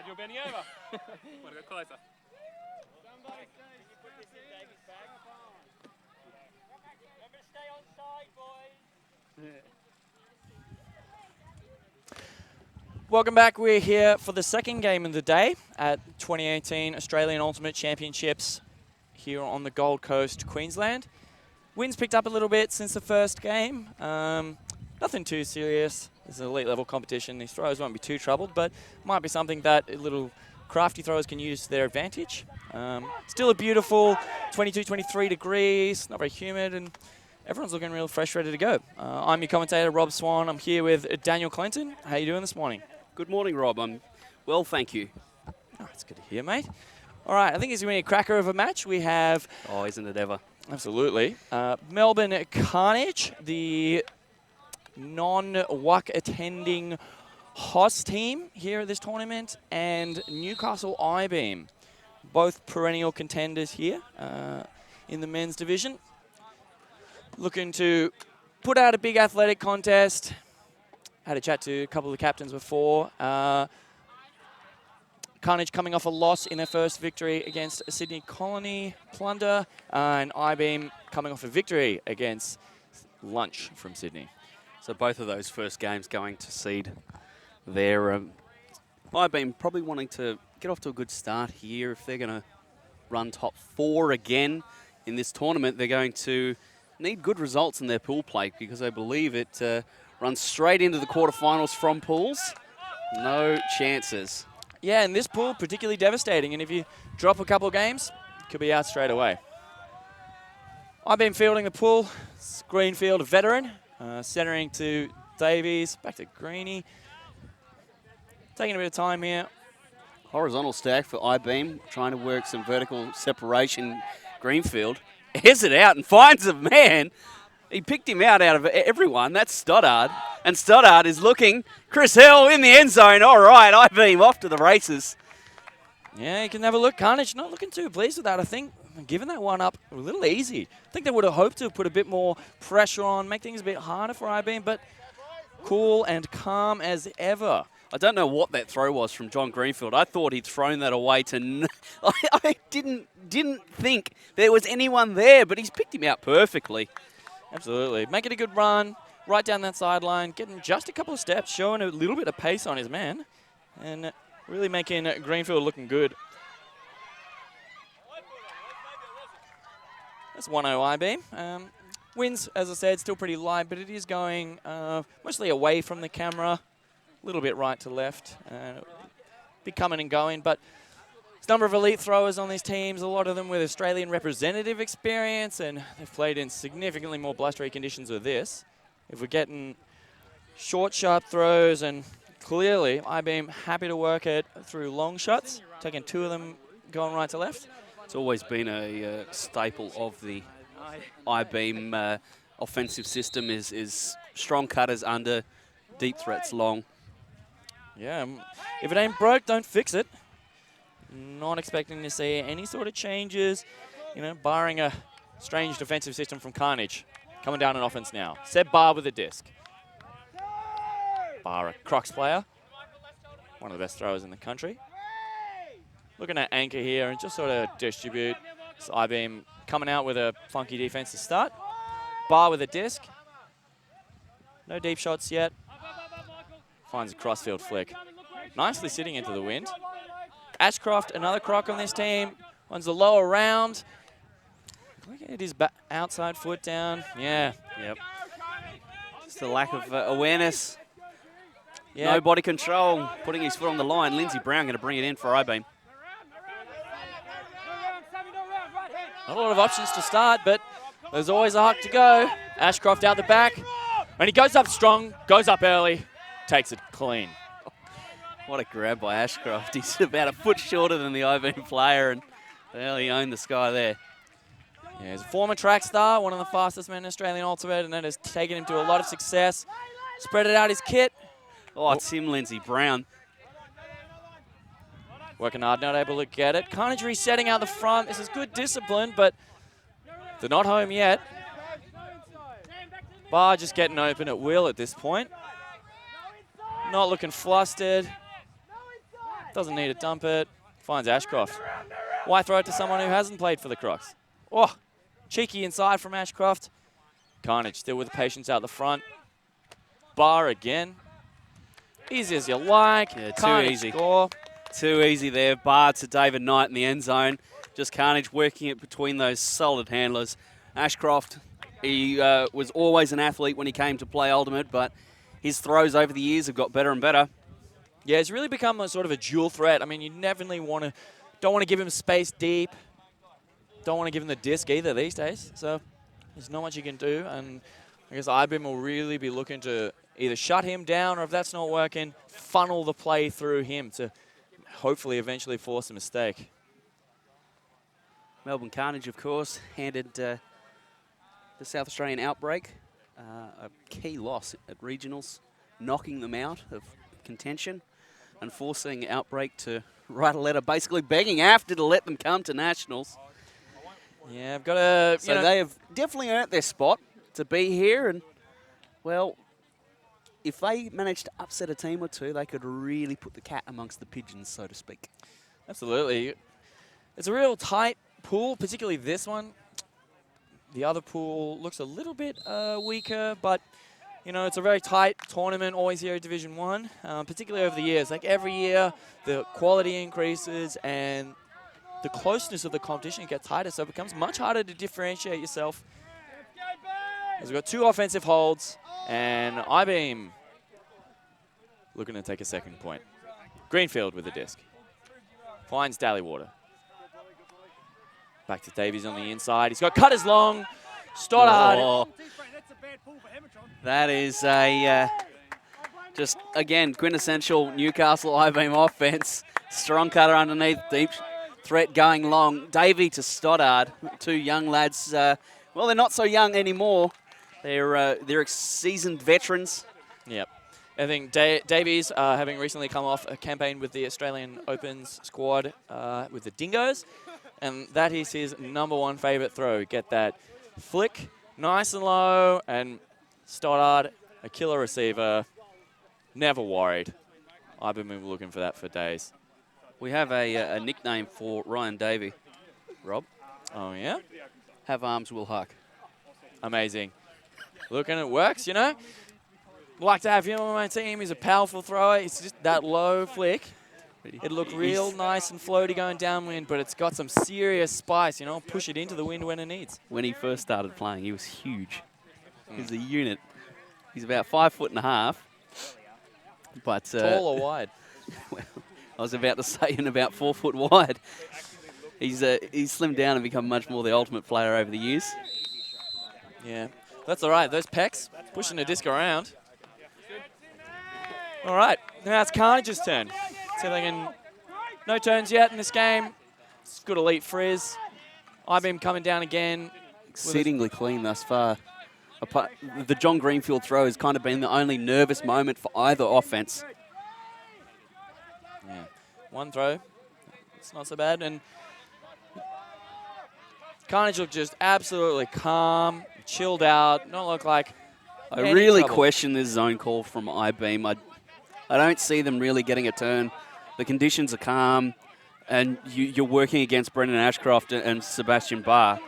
you're bending over. Want to go closer? Somebody say, can you put this in David's bag? Remember to stay on side, boys. Welcome back. We're here for the second game of the day at 2018 Australian Ultimate Championships here on the Gold Coast, Queensland. Wind's picked up a little bit since the first game. Nothing too serious. It's an elite level competition. These throwers won't be too troubled, but might be something that little crafty throwers can use to their advantage. Still a beautiful 22, 23 degrees, not very humid, and everyone's looking real fresh, ready to go. I'm your commentator, Rob Swan. I'm here with Daniel Clinton. How you doing this morning? Good morning, Rob. I'm well, thank you. Oh, it's good to hear, mate. All right, I think it's going to be a cracker of a match. We have... Oh, isn't it ever? Absolutely. Melbourne Carnage, the non-WUC attending HOS team here at this tournament, and Newcastle Eyebeam, both perennial contenders here in the men's division. Looking to put out a big athletic contest. Had a chat to a couple of the captains before. Carnage coming off a loss in their first victory against Sydney Colony Plunder, and Eyebeam coming off a victory against Lunch from Sydney. So both of those first games going to seed there. Eyebeam probably wanting to get off to a good start here. If they're going to run top 4 again in this tournament, they're going to need good results in their pool play, because I believe it runs straight into the quarterfinals from pools. No chances. Yeah, and this pool particularly devastating, and if you drop a couple of games, could be out straight away. I've been fielding the pool. Greenfield, a veteran, centering to Davies, back to Greeny. Taking a bit of time here. Horizontal stack for Eyebeam, trying to work some vertical separation. Greenfield airs it out and finds a man. He picked him out of everyone. That's Stoddard. And Stoddard is looking. Chris Hill in the end zone. All right, Eyebeam off to the races. Yeah, you can have a look. Carnage not looking too pleased with that, I think. Giving that one up a little easy. I think they would have hoped to put a bit more pressure on, make things a bit harder for Eyebeam, but cool and calm as ever. I don't know what that throw was from John Greenfield. I thought he'd thrown that away to... I didn't think there was anyone there, but he's picked him out perfectly. Absolutely. Making a good run right down that sideline, getting just a couple of steps, showing a little bit of pace on his man, and really making Greenfield looking good. That's 1-0 Eyebeam. Winds, as I said, still pretty light, but it is going mostly away from the camera, a little bit right to left. Be coming and going, but there's a number of elite throwers on these teams, a lot of them with Australian representative experience, and they've played in significantly more blustery conditions with this. If we're getting short, sharp throws, and clearly Eyebeam happy to work it through long shots, taking 2 of them going right to left. It's always been a staple of the Eyebeam offensive system is strong cutters under, deep threats long. Yeah, if it ain't broke, don't fix it. Not expecting to see any sort of changes, barring a strange defensive system from Carnage. Coming down on offense now. Seb Barr with a disc. Barr, a Crocs player. One of the best throwers in the country. Looking at anchor here and just sort of distribute. So Eyebeam coming out with a funky defense to start. Barr with a disc. No deep shots yet. Finds a crossfield flick. Nicely sitting into the wind. Ashcroft, another croc on this team. One's the lower round. Get his outside foot down. Yeah. Yep. Just a lack of awareness. Yeah. No body control. Putting his foot on the line. Lindsay Brown going to bring it in for Eyebeam. Not a lot of options to start, but there's always a huck to go. Ashcroft out the back. And he goes up strong, goes up early, takes it clean. What a grab by Ashcroft. He's about a foot shorter than the Eyebeam player, and well, he owned the sky there. Yeah, he's a former track star, one of the fastest men in Australian Ultimate, and that has taken him to a lot of success. Spread it out his kit. Oh, it's him, Lindsay Brown. Working hard, not able to get it. Carnage resetting out the front. This is good discipline, but they're not home yet. Barr just getting open at will at this point. Not looking flustered. Doesn't need to dump it. Finds Ashcroft. Why throw it to someone who hasn't played for the Crocs? Oh, cheeky inside from Ashcroft. Carnage still with patience out the front. Bar again. Easy as you like. Yeah, too Carnage easy. Score. Too easy there. Bar to David Knight in the end zone. Just Carnage working it between those solid handlers. Ashcroft, he was always an athlete when he came to play Ultimate, but his throws over the years have got better and better. Yeah, it's really become a sort of a dual threat. I mean, you definitely don't want to give him space deep. Don't want to give him the disc either these days. So there's not much you can do. And I guess Eyebeam will really be looking to either shut him down, or if that's not working, funnel the play through him to hopefully eventually force a mistake. Melbourne Carnage, of course, handed the South Australian Outbreak a key loss at regionals, knocking them out of contention and forcing Outbreak to write a letter basically begging AFTA to let them come to nationals. Yeah, I've got to... So they have definitely earned their spot to be here, and, well, if they manage to upset a team or two, they could really put the cat amongst the pigeons, so to speak. Absolutely. It's a real tight pool, particularly this one. The other pool looks a little bit weaker, but, you know, it's a very tight tournament, always here at Division 1, particularly over the years. Like, every year, the quality increases and the closeness of the competition gets tighter, so it becomes much harder to differentiate yourself. As we've got 2 offensive holds, and Eyebeam looking to take a second point. Greenfield with the disc. Finds Dallywater. Back to Davies on the inside. He's got cutters long. Stoddard. Oh, that is a just, again, quintessential Newcastle Eyebeam offense. Strong cutter underneath, deep threat going long. Davey to Stoddard, 2 young lads. Well, they're not so young anymore. They're seasoned veterans. Yep. I think Davies, having recently come off a campaign with the Australian Opens squad with the Dingoes, and that is his #1 favourite throw. Get that flick nice and low, and Stoddard, a killer receiver, never worried. I've been looking for that for days. We have a nickname for Ryan Davey, Rob. Oh, yeah? Have arms, will huck. Amazing. Look, and it works, you know? Like to have him on my team. He's a powerful thrower. It's just that low flick. It looked real nice and floaty going downwind, but it's got some serious spice, you know? Push it into the wind when it needs. When he first started playing, he was huge. He was a unit. He's about 5'1.5". But tall or wide? Well, I was about to say, in about 4 foot wide. He's slimmed down and become much more the ultimate player over the years. Yeah, that's all right. Those pecs, pushing the disc around. All right, now it's Carnage's turn. See if they can... No turns yet in this game. It's good elite frizz. Eyebeam coming down again. Exceedingly clean thus far. The John Greenfield throw has kind of been the only nervous moment for either offense. Yeah, 1 throw. It's not so bad. And Carnage looked just absolutely calm, chilled out, not look like I any really trouble. question this zone call from Eyebeam. I don't see them really getting a turn. The conditions are calm, and you're working against Brendan Ashcroft and Sebastian Barr.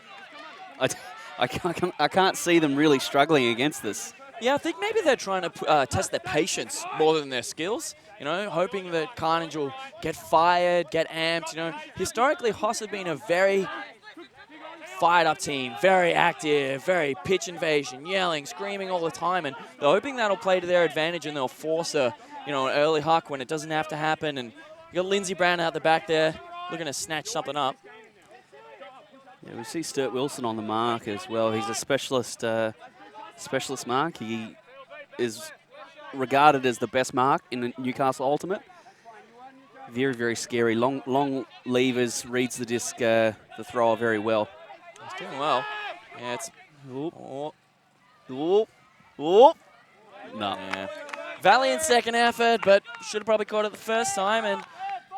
I can't see them really struggling against this. Yeah, I think maybe they're trying to test their patience more than their skills. You know, hoping that Carnage will get fired, get amped. You know, historically, Hoss have been a very fired-up team, very active, very pitch invasion, yelling, screaming all the time, and they're hoping that'll play to their advantage and they'll force an early huck when it doesn't have to happen. And you got Lindsey Brown out the back there, looking to snatch something up. Yeah, we see Sturt Wilson on the mark as well. He's a specialist mark. He is regarded as the best mark in the Newcastle Ultimate. Very, very scary. Long levers, reads the disc, the thrower very well. He's doing well. Yeah, it's... No. Yeah. Valiant second effort, but should have probably caught it the first time, and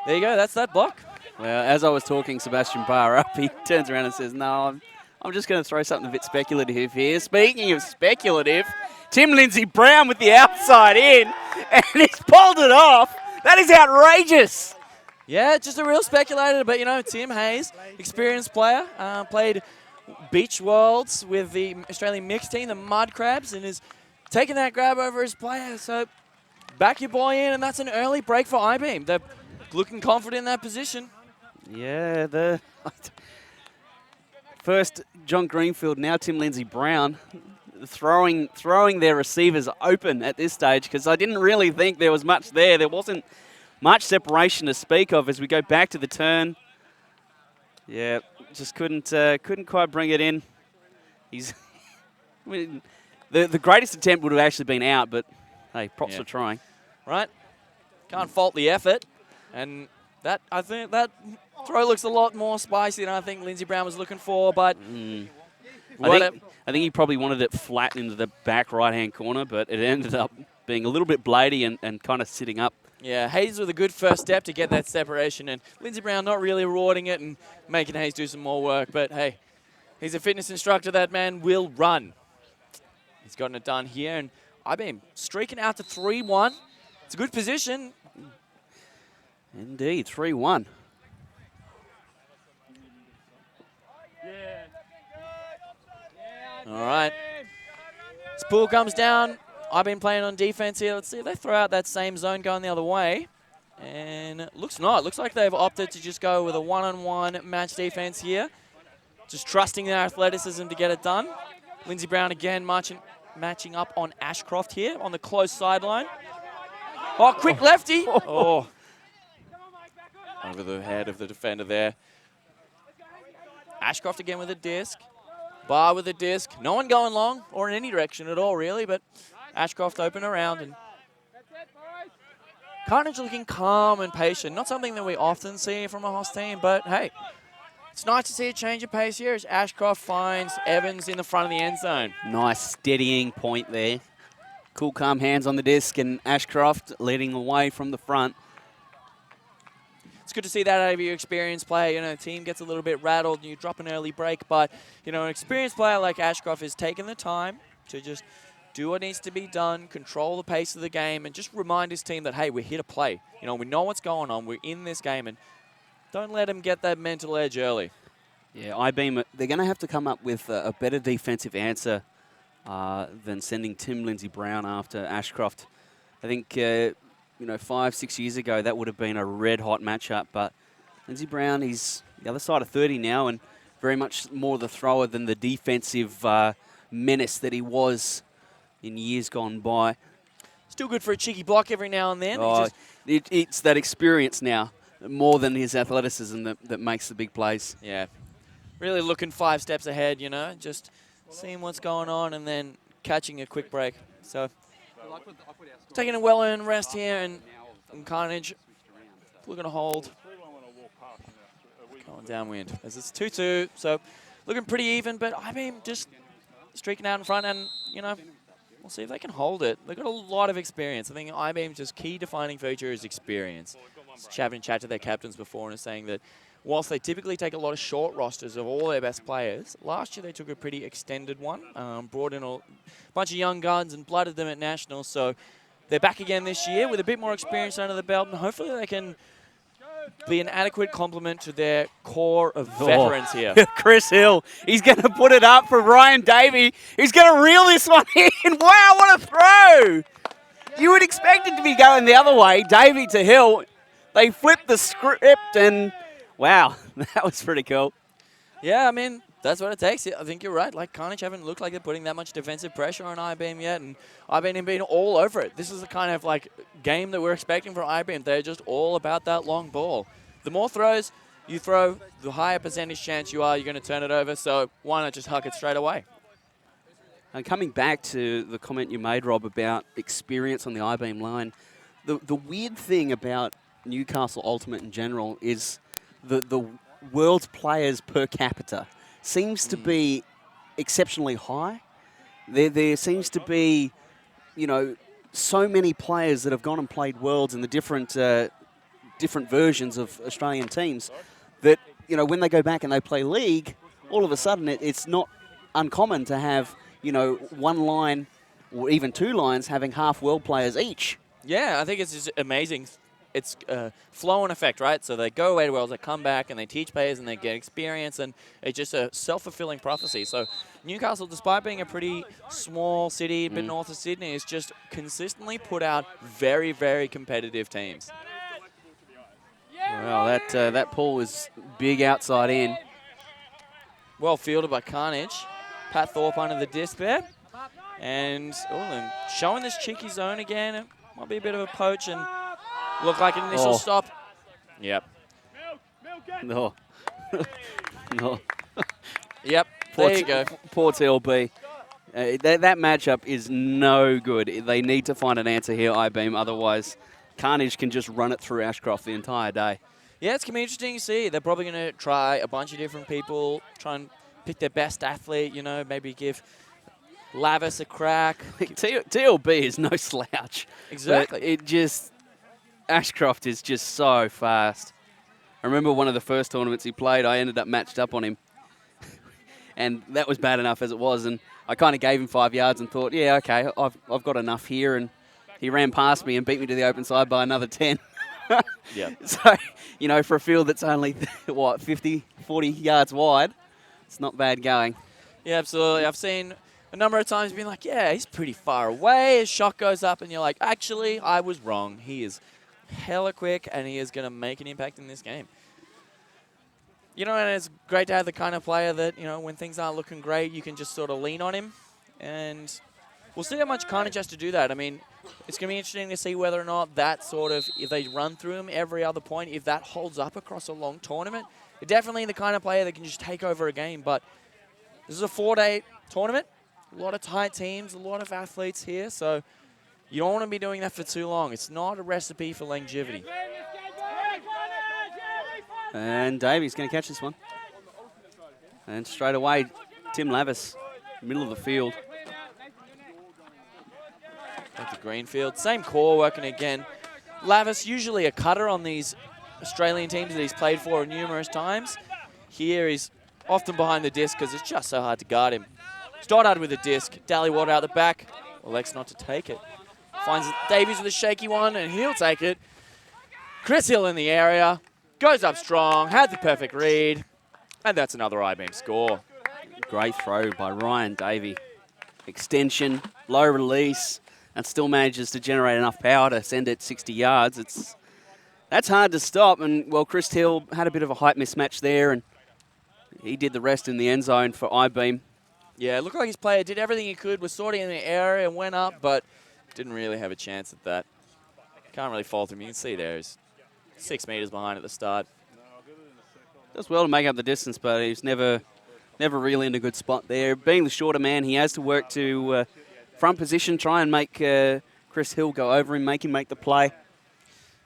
there you go, that's that block. Well, as I was talking Sebastian Barr up, he turns around and says, no, I'm just going to throw something a bit speculative here. Speaking of speculative, Tim Lindsey Brown with the outside in, and he's pulled it off. That is outrageous. Yeah, just a real speculator, but, you know, Tim Hayes, experienced player, played Beach Worlds with the Australian mixed team, the Mud Crabs, and is taking that grab over his player. So back your boy in, and that's an early break for Eyebeam. They're looking confident in that position. Yeah, the first John Greenfield, now Tim Lindsay Brown, throwing their receivers open at this stage, because I didn't really think there was much there. There wasn't much separation to speak of as we go back to the turn. Yeah, just couldn't quite bring it in. He's I mean, the greatest attempt would have actually been out, but hey, props for trying. Right? Can't fault the effort. And that, I think that throw looks a lot more spicy than I think Lindsay Brown was looking for, but I think he probably wanted it flat into the back right-hand corner, but it ended up being a little bit bladey and kind of sitting up. yeah, Hayes with a good first step to get that separation, and Lindsay Brown not really rewarding it and making Hayes do some more work. But hey, he's a fitness instructor. That man will run. He's gotten it done here, and Eyebeam streaking out to 3-1. It's a good position. Indeed, 3-1. All right. This pool comes down. I've been playing on defense here. Let's see if they throw out that same zone going the other way. And looks not. Looks like they've opted to just go with a one-on-one match defense here. Just trusting their athleticism to get it done. Lindsay Brown again matching up on Ashcroft here on the close sideline. Oh, quick lefty. Oh. Over the head of the defender there. Ashcroft again with a disc. Barr with a disc. No one going long or in any direction at all, really, but Ashcroft open around. And Carnage looking calm and patient. Not something that we often see from a host team, but hey, it's nice to see a change of pace here as Ashcroft finds Evans in the front of the end zone. Nice steadying point there. Cool, calm hands on the disc, and Ashcroft leading away from the front. It's good to see that out of your experienced player. You know, the team gets a little bit rattled and you drop an early break, but, you know, an experienced player like Ashcroft has taken the time to just do what needs to be done, control the pace of the game, and just remind his team that, hey, we're here to play. You know, we know what's going on. We're in this game, and don't let him get that mental edge early. Yeah, Eyebeam, they're going to have to come up with a better defensive answer than sending Tim Lindsay Brown after Ashcroft. I think, you know, 5-6 years ago, that would have been a red-hot matchup. But Lindsay Brown, he's the other side of 30 now and very much more the thrower than the defensive menace that he was in years gone by. Still good for a cheeky block every now and then. Oh, it's that experience now more than his athleticism that makes the big plays. Yeah. Really looking 5 steps ahead, you know, just seeing what's going on and then catching a quick break. So taking a well-earned rest here, and Carnage looking to hold. Going downwind as it's 2-2, so looking pretty even, but Eyebeam just streaking out in front, and, you know, we'll see if they can hold it. They've got a lot of experience. I think Eyebeam's just key defining feature is experience. Having chat to their captains before and saying that whilst they typically take a lot of short rosters of all their best players, last year they took a pretty extended one, brought in a bunch of young guns and blooded them at Nationals. So they're back again this year with a bit more experience under the belt, and hopefully they can be an adequate complement to their core of veterans here. Chris Hill, he's going to put it up for Ryan Davey. He's going to reel this one in. Wow, what a throw! You would expect it to be going the other way, Davey to Hill. They flipped the script, and wow, that was pretty cool. Yeah, I mean, that's what it takes. I think you're right. Like, Carnage haven't looked like they're putting that much defensive pressure on Eyebeam yet, and Eyebeam have been all over it. This is the kind of, like, game that we're expecting from Eyebeam. They're just all about that long ball. The more throws you throw, the higher percentage chance you're going to turn it over, so why not just huck it straight away? And coming back to the comment you made, Rob, about experience on the Eyebeam line, the weird thing about Newcastle Ultimate in general is the world's players per capita seems to be exceptionally high. There seems to be, you know, so many players that have gone and played Worlds in the different versions of Australian teams that, you know, when they go back and they play League, all of a sudden it's not uncommon to have, you know, one line or even 2 lines having half world players each. Yeah, I think it's just amazing it's a flow and effect, right? So they go away to Worlds, they come back, and they teach players, and they get experience, and it's just a self-fulfilling prophecy. So Newcastle, despite being a pretty small city, a bit north of Sydney, has just consistently put out very, very competitive teams. Well, that pull is big outside in. Well fielded by Carnage. Pat Thorpe under the disc there. And showing this cheeky zone again. It might be a bit of a poach and look like an initial stop. Yep. No. No. Yep, there you go. Poor TLB. That matchup is no good. They need to find an answer here, Eyebeam. Otherwise, Carnage can just run it through Ashcroft the entire day. Yeah, it's going to be interesting to see. They're probably going to try a bunch of different people, try and pick their best athlete, you know, maybe give Lavis a crack. TLB is no slouch. Exactly. But Ashcroft is just so fast. I remember one of the first tournaments he played, I ended up matched up on him. And that was bad enough as it was. And I kind of gave him 5 yards and thought, yeah, okay, I've got enough here. And he ran past me and beat me to the open side by another 10. Yeah. So, you know, for a field that's only, 50, 40 yards wide, it's not bad going. Yeah, absolutely. I've seen a number of times being like, yeah, he's pretty far away. His shot goes up, and you're like, actually, I was wrong. He is hella quick, and he is going to make an impact in this game. You know, and it's great to have the kind of player that, you know, when things aren't looking great, you can just sort of lean on him. And we'll see how much Carnage has to do that. I mean, it's going to be interesting to see whether or not that sort of, if they run through him every other point, if that holds up across a long tournament. They're definitely the kind of player that can just take over a game, but this is a 4-day tournament. A lot of tight teams, a lot of athletes here, so you don't want to be doing that for too long. It's not a recipe for longevity. And Davey's going to catch this one. And straight away, Tim Lavis, middle of the field. At the Greenfield. Same core working again. Lavis, usually a cutter on these Australian teams that he's played for numerous times. Here he's often behind the disc because it's just so hard to guard him. Stoddard with a disc. Dallywater out the back. Elects not to take it. Finds Davies with a shaky one, and he'll take it. Chris Hill in the area. Goes up strong. Had the perfect read. And that's another Eyebeam score. Great throw by Ryan Davey. Extension, low release, and still manages to generate enough power to send it 60 yards. That's hard to stop. And, well, Chris Hill had a bit of a height mismatch there, and he did the rest in the end zone for Eyebeam. Yeah, it looked like his player did everything he could, was sort of in the area and went up, but didn't really have a chance at that. Can't really fault him. You can see there he's 6 meters behind at the start. Does well to make up the distance, but he's never really in a good spot there. Being the shorter man, he has to work to front position, try and make Chris Hill go over him, make him make the play.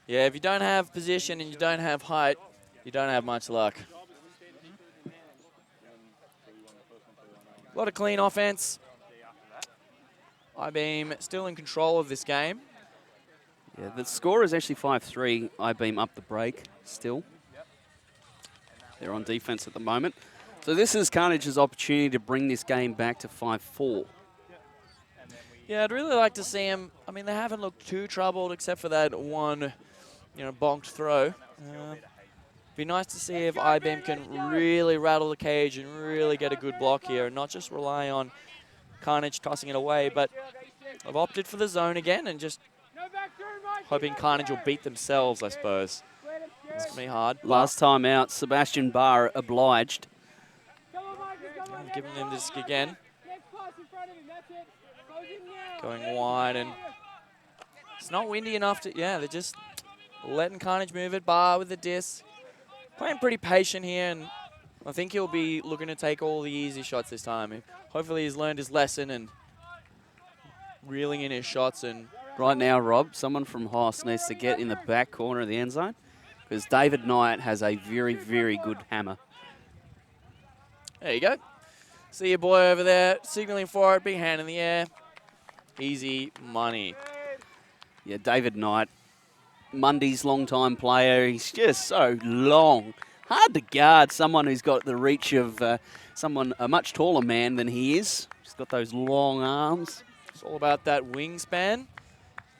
Yeah, if you don't have position and you don't have height, you don't have much luck. A lot of clean offense. Eyebeam still in control of this game. Yeah, the score is actually 5-3. Eyebeam up the break still. They're on defense at the moment. So this is Carnage's opportunity to bring this game back to 5-4. Yeah, I'd really like to see him. I mean, they haven't looked too troubled except for that one, bonked throw. Be nice to see if Eyebeam can really rattle the cage and really get a good block here and not just rely on Carnage tossing it away, but I've opted for the zone again and just hoping Carnage will beat themselves, I suppose. It's going to be hard. Last time out, Sebastian Barr obliged. I'm giving them this again. Going wide, and it's not windy enough to, they're just letting Carnage move it. Barr with the disc. Playing pretty patient here, and I think he'll be looking to take all the easy shots this time. Hopefully he's learned his lesson and reeling in his shots. And right now, Rob, someone from Hoss needs to get in the back corner of the end zone because David Knight has a very, very good hammer. There you go. See your boy over there signaling for it. Big hand in the air. Easy money. Yeah, David Knight, Mundy's long-time player. He's just so long. Hard to guard someone who's got the reach of a much taller man than he is. He's got those long arms. It's all about that wingspan.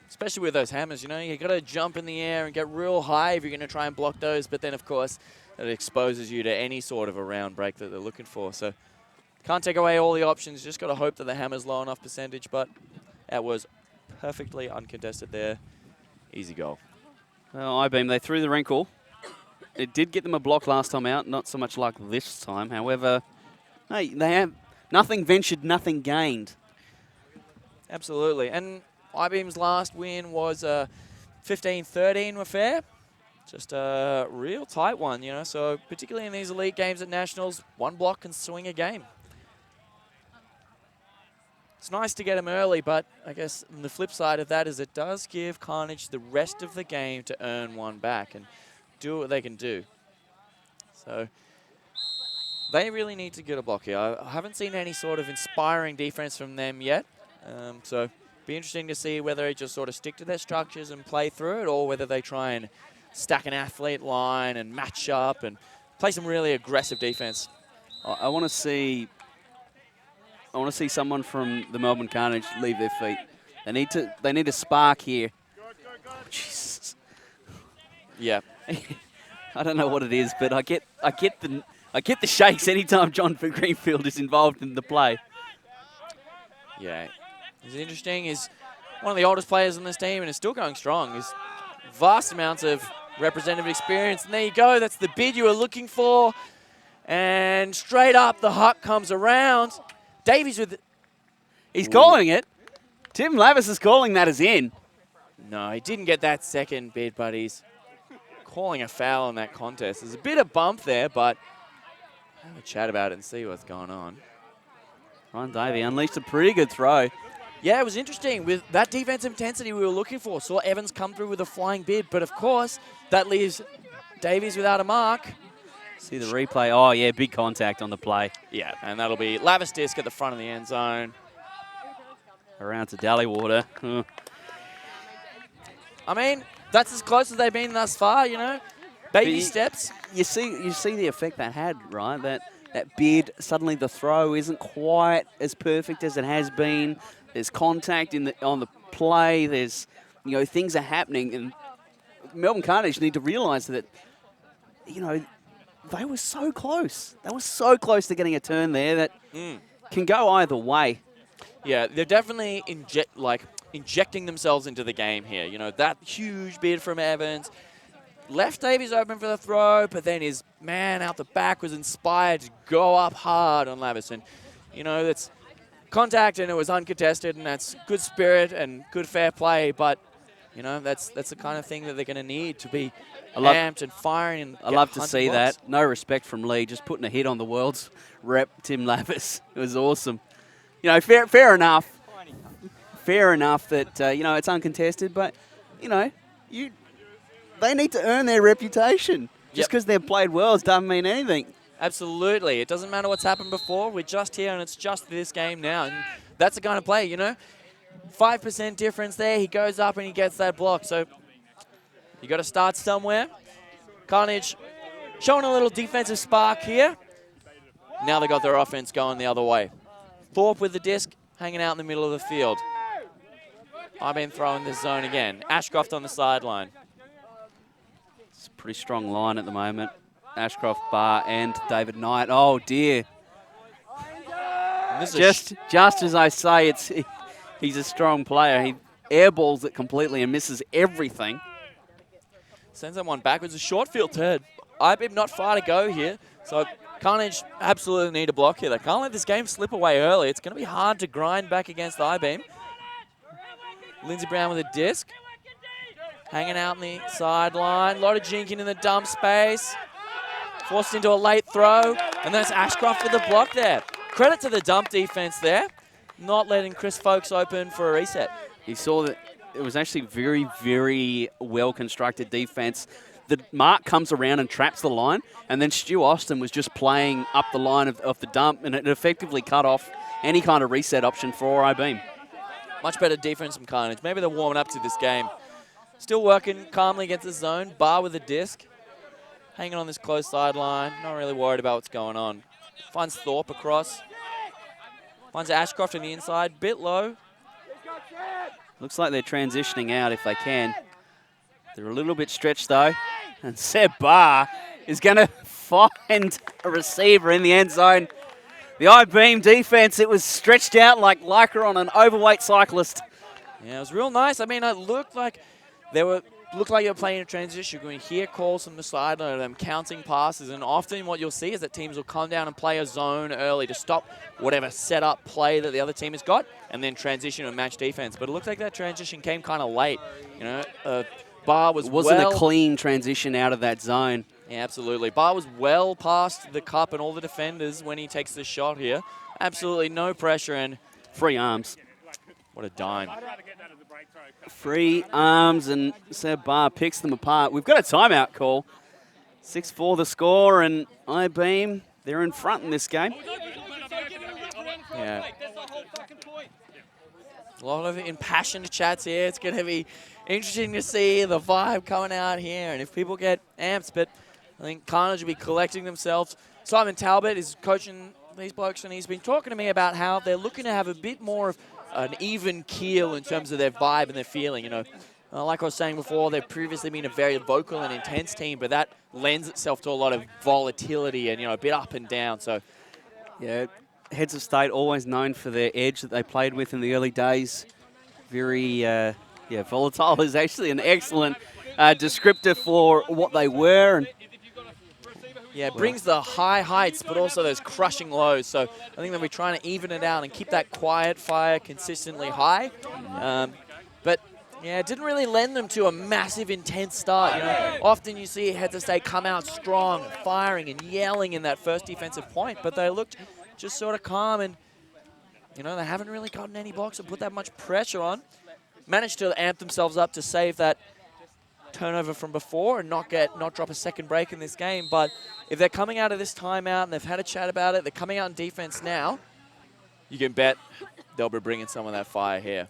especially with those hammers, you know, you got to jump in the air and get real high if you're going to try and block those. But then, of course, it exposes you to any sort of a round break that they're looking for. So can't take away all the options. Just got to hope that the hammer's low enough percentage. But that was perfectly uncontested there. Easy goal. Well, Eyebeam, they threw the wrinkle. It did get them a block last time out. Not so much luck this time. However, hey, they have nothing ventured, nothing gained. Absolutely. And Eyebeam's last win was 15-13 were fair. Just a real tight one, you know. So particularly in these elite games at Nationals, one block can swing a game. It's nice to get them early, but I guess the flip side of that is it does give Carnage the rest of the game to earn one back and do what they can do. So they really need to get a block here. I haven't seen any sort of inspiring defense from them yet. So be interesting to see whether they just sort of stick to their structures and play through it, or whether they try and stack an athlete line and match up and play some really aggressive defense. I want to see someone from the Melbourne Carnage leave their feet. They need a spark here. Oh, Jesus. Yeah. I don't know what it is, but I get the shakes anytime John Greenfield is involved in the play. Yeah. It's interesting. He's one of the oldest players on this team and is still going strong. He's vast amounts of representative experience. And there you go. That's the bid you were looking for. And straight up, the huck comes around. Davies with... He's calling it. Tim Lavis is calling that as in. No, he didn't get that second bid, but he's calling a foul in that contest. There's a bit of bump there, but have a chat about it and see what's going on. Ryan Davey unleashed a pretty good throw. Yeah, it was interesting. With that defensive intensity we were looking for, saw Evans come through with a flying bid, but of course, that leaves Davies without a mark. See the replay. Oh, yeah, big contact on the play. Yeah, and that'll be Lavis disc at the front of the end zone. Around to Dallywater. I mean, that's as close as they've been thus far, you know. Baby steps. You see the effect that had, right? That bid, suddenly the throw isn't quite as perfect as it has been. There's contact on the play. There's, you know, things are happening. And Melbourne Carnage need to realise that, you know, they were so close. They were so close to getting a turn there that can go either way. Yeah, they're definitely injecting themselves into the game here. You know, that huge bid from Evans left Davies open for the throw, but then his man out the back was inspired to go up hard on Lavis. And, you know, that's contact and it was uncontested, and that's good spirit and good fair play. But, you know, that's the kind of thing that they're going to need to be amped and firing. And I love to see that. No respect from Lee, just putting a hit on the world's rep, Tim Lavis. It was awesome. You know, fair enough. Fair enough that, you know, it's uncontested, but, you know, they need to earn their reputation. Just because they've played well doesn't mean anything. Absolutely. It doesn't matter what's happened before. We're just here, and it's just this game now. And that's the kind of play, you know. 5% difference there. He goes up and he gets that block. So you got to start somewhere. Carnage showing a little defensive spark here. Now they got their offense going the other way. Thorpe with the disc, hanging out in the middle of the field. I've been throwing this zone again. Ashcroft on the sideline. It's a pretty strong line at the moment. Ashcroft, Barr, and David Knight. Oh, dear. Just as I say, he's a strong player. He airballs it completely and misses everything. Sends that one backwards. A short field turn. Eyebeam not far to go here. So Carnage absolutely need a block here. They can't let this game slip away early. It's going to be hard to grind back against the Eyebeam. Lindsey Brown with a disc. Hanging out on the sideline. A lot of jinking in the dump space. Forced into a late throw. And that's Ashcroft with the block there. Credit to the dump defense there. Not letting Chris Folkes open for a reset. He saw that it was actually very, very well-constructed defense. The mark comes around and traps the line, and then Stu Austin was just playing up the line of the dump, and it effectively cut off any kind of reset option for Eyebeam. Much better defense from Carnage. Maybe they're warming up to this game. Still working calmly against the zone. Barr with a disc. Hanging on this close sideline. Not really worried about what's going on. Finds Thorpe across. Finds Ashcroft on the inside. Bit low. Looks like they're transitioning out if they can. They're a little bit stretched though. And Seb Barr is going to find a receiver in the end zone. The Eyebeam defense, it was stretched out like Lycra on an overweight cyclist. Yeah, it was real nice. I mean, it looked like they were playing a transition. You're going to hear calls from the sideline of them counting passes, and often what you'll see is that teams will come down and play a zone early to stop whatever setup play that the other team has got, and then transition to match defense. But it looked like that transition came kind of late. You know, Barr wasn't a clean transition out of that zone. Yeah, absolutely. Barr was well past the cup and all the defenders when he takes the shot here. Absolutely no pressure and free arms. What a dime. Free arms, and Seb Barr picks them apart. We've got a timeout call. 6-4 the score, and Eyebeam, they're in front in this game. Yeah. A lot of impassioned chats here. It's going to be interesting to see the vibe coming out here, and if people get amped, but I think Carnage will be collecting themselves. Simon Talbot is coaching these blokes, and he's been talking to me about how they're looking to have a bit more of an even keel in terms of their vibe and their feeling. You know, like I was saying before, they've previously been a very vocal and intense team, but that lends itself to a lot of volatility and, you know, a bit up and down. So, yeah, Heads of State always known for their edge that they played with in the early days. Very, volatile is actually an excellent descriptor for what they were. And yeah, it brings the high heights, but also those crushing lows. So I think they'll be trying to even it out and keep that quiet fire consistently high. But yeah, it didn't really lend them to a massive, intense start. You know, often you see Heads of State come out strong, firing and yelling in that first defensive point, but they looked just sort of calm, and you know, they haven't really gotten any blocks or put that much pressure on. Managed to amp themselves up to save that turnover from before and not drop a second break in this game. But if they're coming out of this timeout and they've had a chat about it, they're coming out in defense now, you can bet they'll be bringing some of that fire here.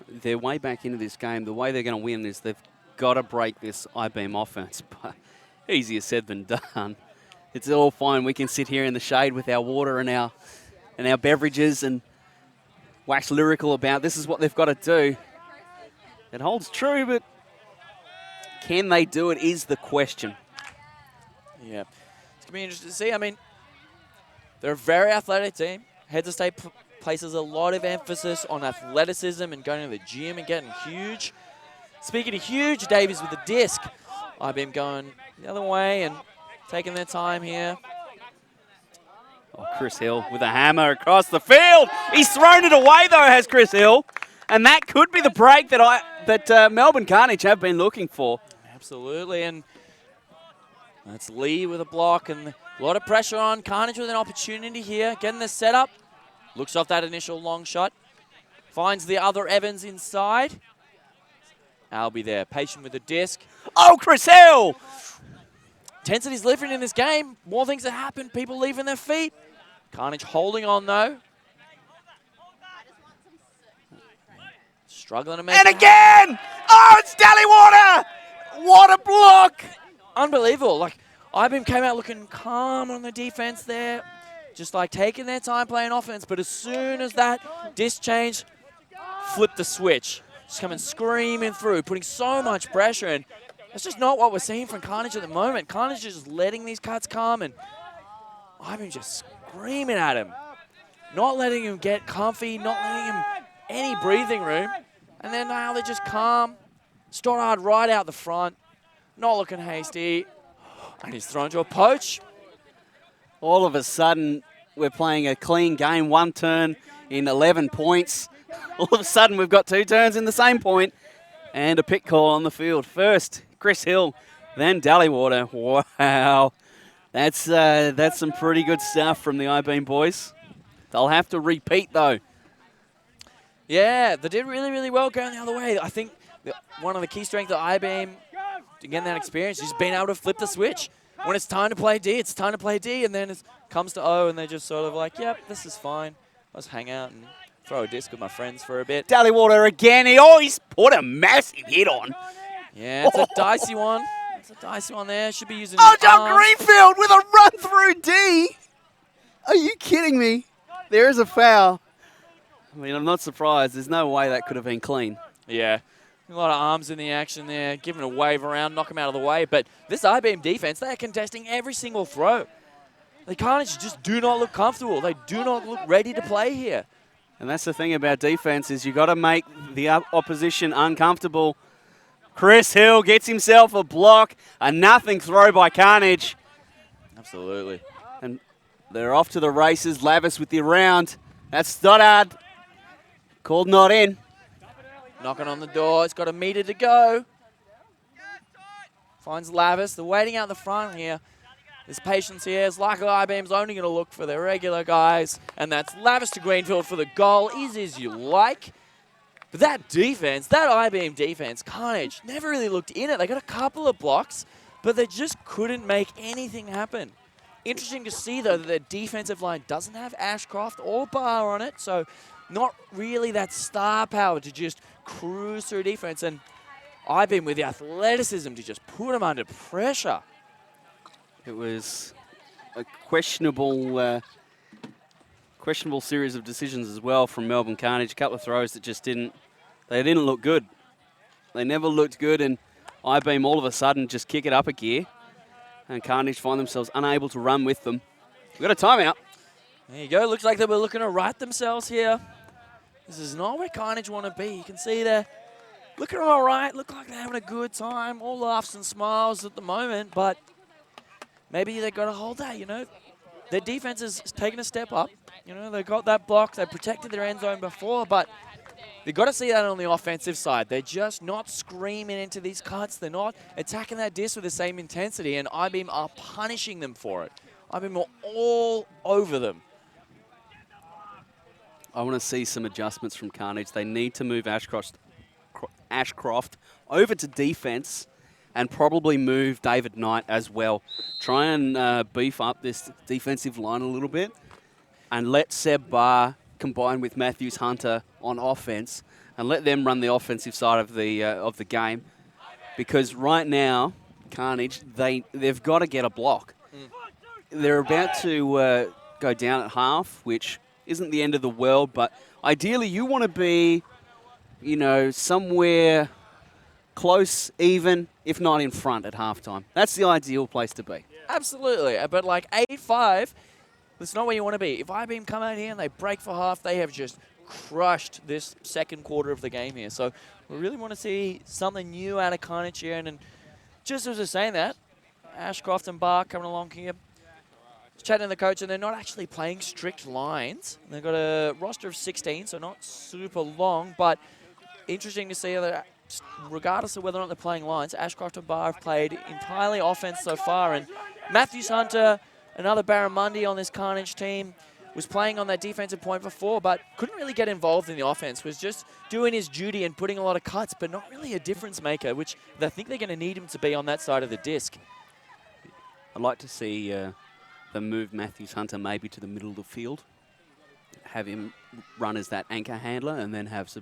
Their way back into this game, the way they're going to win is they've got to break this Eyebeam offense. But easier said than done. It's all fine. We can sit here in the shade with our water and our beverages and wax lyrical about this is what they've got to do. It holds true, but can they do it is the question. Yeah. It's going to be interesting to see. I mean, they're a very athletic team. Heads of State places a lot of emphasis on athleticism and going to the gym and getting huge. Speaking of huge, Davies with the disc. Eyebeam going the other way and taking their time here. Oh, Chris Hill with a hammer across the field. He's thrown it away, though, has Chris Hill. And that could be the break that Melbourne Carnage have been looking for. Absolutely, and that's Lee with a block and a lot of pressure on. Carnage with an opportunity here, getting the setup. Looks off that initial long shot. Finds the other Evans inside. Albie there, patient with the disc. Oh, Chris Hill! Intensity's different in this game. More things that happen, people leaving their feet. Carnage holding on, though. Struggling to make and again! Oh, it's Dallywater! What a block! Unbelievable. Like, Eyebeam came out looking calm on the defense there. Just like taking their time playing offense. But as soon as that disc change, flip the switch. Just coming screaming through, putting so much pressure in. That's just not what we're seeing from Carnage at the moment. Carnage is just letting these cuts come, and Eyebeam just screaming at him. Not letting him get comfy, not letting him any breathing room. And then now they're just calm. Stoddard right out the front. Not looking hasty. And he's thrown to a poach. All of a sudden, we're playing a clean game. One turn in 11 points. All of a sudden, we've got two turns in the same point. And a pick call on the field. First, Chris Hill, then Dallywater. Wow. That's some pretty good stuff from the Eyebeam boys. They'll have to repeat, though. Yeah, they did really, really well going the other way. I think one of the key strengths of Eyebeam to get that experience is being able to flip the switch. When it's time to play D, it's time to play D, and then it comes to O, and they're just sort of like, yep, this is fine. Let's hang out and throw a disc with my friends for a bit. Dallywater again. He's put a massive hit on. Yeah, it's a dicey one. It's a dicey one there. Should be using John Greenfield with a run through D. Are you kidding me? There is a foul. I mean, I'm not surprised. There's no way that could have been clean. Yeah. A lot of arms in the action there, giving a wave around, knock him out of the way. But this Eyebeam defense, they're contesting every single throw. The Carnage just do not look comfortable. They do not look ready to play here. And that's the thing about defense is you got to make the opposition uncomfortable. Chris Hill gets himself a block, a nothing throw by Carnage. Absolutely. And they're off to the races. Lavis with the round. That's Stoddard. Called not in. Knocking on the door. It's got a meter to go. Finds Lavis. They're waiting out the front here. There's patience here. It's like Eyebeam's only going to look for their regular guys. And that's Lavis to Greenfield for the goal. Easy as you like. But that defense, that Eyebeam defense, Carnage never really looked in it. They got a couple of blocks, but they just couldn't make anything happen. Interesting to see, though, that their defensive line doesn't have Ashcroft or Barr on it, so not really that star power to just cruise through defense. And Eyebeam with the athleticism to just put them under pressure. It was a questionable series of decisions as well from Melbourne Carnage. A couple of throws that just didn't look good. They never looked good, and Eyebeam all of a sudden just kick it up a gear, and Carnage find themselves unable to run with them. We've got a timeout. There you go. Looks like they were looking to right themselves here. This is not where Carnage want to be. You can see they're looking all right. Look like they're having a good time. All laughs and smiles at the moment, but maybe they got to hold that, you know. Their defense is taking a step up. You know, they got that block. They protected their end zone before, but they've got to see that on the offensive side. They're just not screaming into these cuts. They're not attacking that disc with the same intensity, and Eyebeam are punishing them for it. Eyebeam are all over them. I want to see some adjustments from Carnage. They need to move Ashcroft over to defense and probably move David Knight as well. Try and beef up this defensive line a little bit and let Seb Barr combine with Matthews Hunter on offense and let them run the offensive side of the game. Because right now, Carnage, they've got to get a block. They're about to go down at half, which isn't the end of the world, but ideally you want to be, you know, somewhere close, even, if not in front at halftime. That's the ideal place to be. Absolutely, but like 8-5, that's not where you want to be. If Eyebeam come out here and they break for half, they have just crushed this second quarter of the game here. So we really want to see something new out of Carnage here. And just as we're saying that, Ashcroft and Barr coming along here, chatting to the coach, and they're not actually playing strict lines. They've got a roster of 16, so not super long, but interesting to see that regardless of whether or not they're playing lines, Ashcroft and Barr have played entirely offense so far, and Matthews Hunter, another Barramundi on this Carnage team, was playing on that defensive point before, but couldn't really get involved in the offense, was just doing his duty and putting a lot of cuts, but not really a difference maker, which I think they're going to need him to be on that side of the disc. I'd like to see them move Matthews Hunter maybe to the middle of the field, have him run as that anchor handler, and then have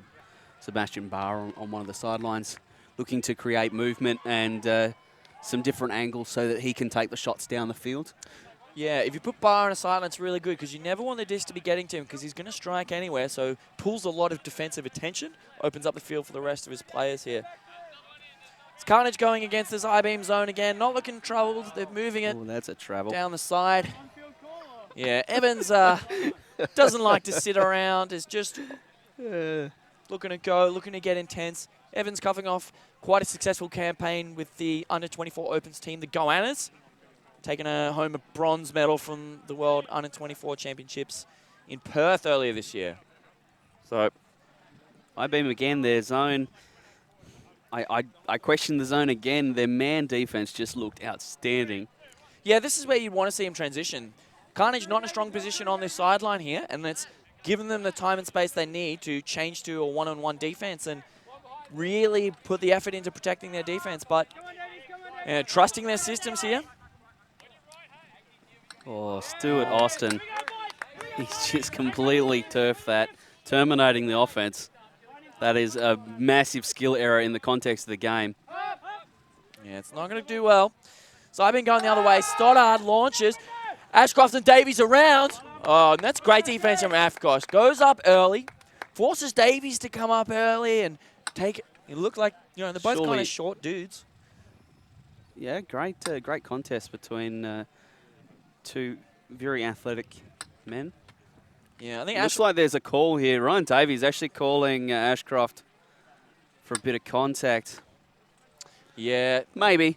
Sebastian Barr on one of the sidelines looking to create movement and some different angles so that he can take the shots down the field. Yeah, if you put Barr on a sideline, it's really good because you never want the disc to be getting to him because he's going to strike anywhere, so pulls a lot of defensive attention, opens up the field for the rest of his players here. It's Carnage going against this Eyebeam zone again, not looking troubled. They're moving it That's a travel. down the side. Yeah, Evans doesn't like to sit around. Is just looking to go, looking to get intense. Evans covering off quite a successful campaign with the Under-24 Opens team, the Goannas, taking home a bronze medal from the World Under-24 Championships in Perth earlier this year. So, Eyebeam again, their zone. I question the zone again. Their man defense just looked outstanding. yeah, this is where you want to see him transition. Carnage not in a strong position on this sideline here, and it's given them the time and space they need to change to a one-on-one defense and really put the effort into protecting their defense, but trusting their systems here. Oh, Stuart Austin. He's just completely turfed that, terminating the offense. That is a massive skill error in the context of the game. Yeah, it's not going to do well. So I've been going the other way. Stoddard launches. Ashcroft and Davies around. Oh, and that's great defense from Ashcroft. Goes up early, forces Davies to come up early and take it. It looked like, you know, they're both kind Surely- of short dudes. Yeah, great contest between two very athletic men. Yeah, I think Looks like there's a call here. Ryan Davies actually calling Ashcroft for a bit of contact. Yeah, Maybe.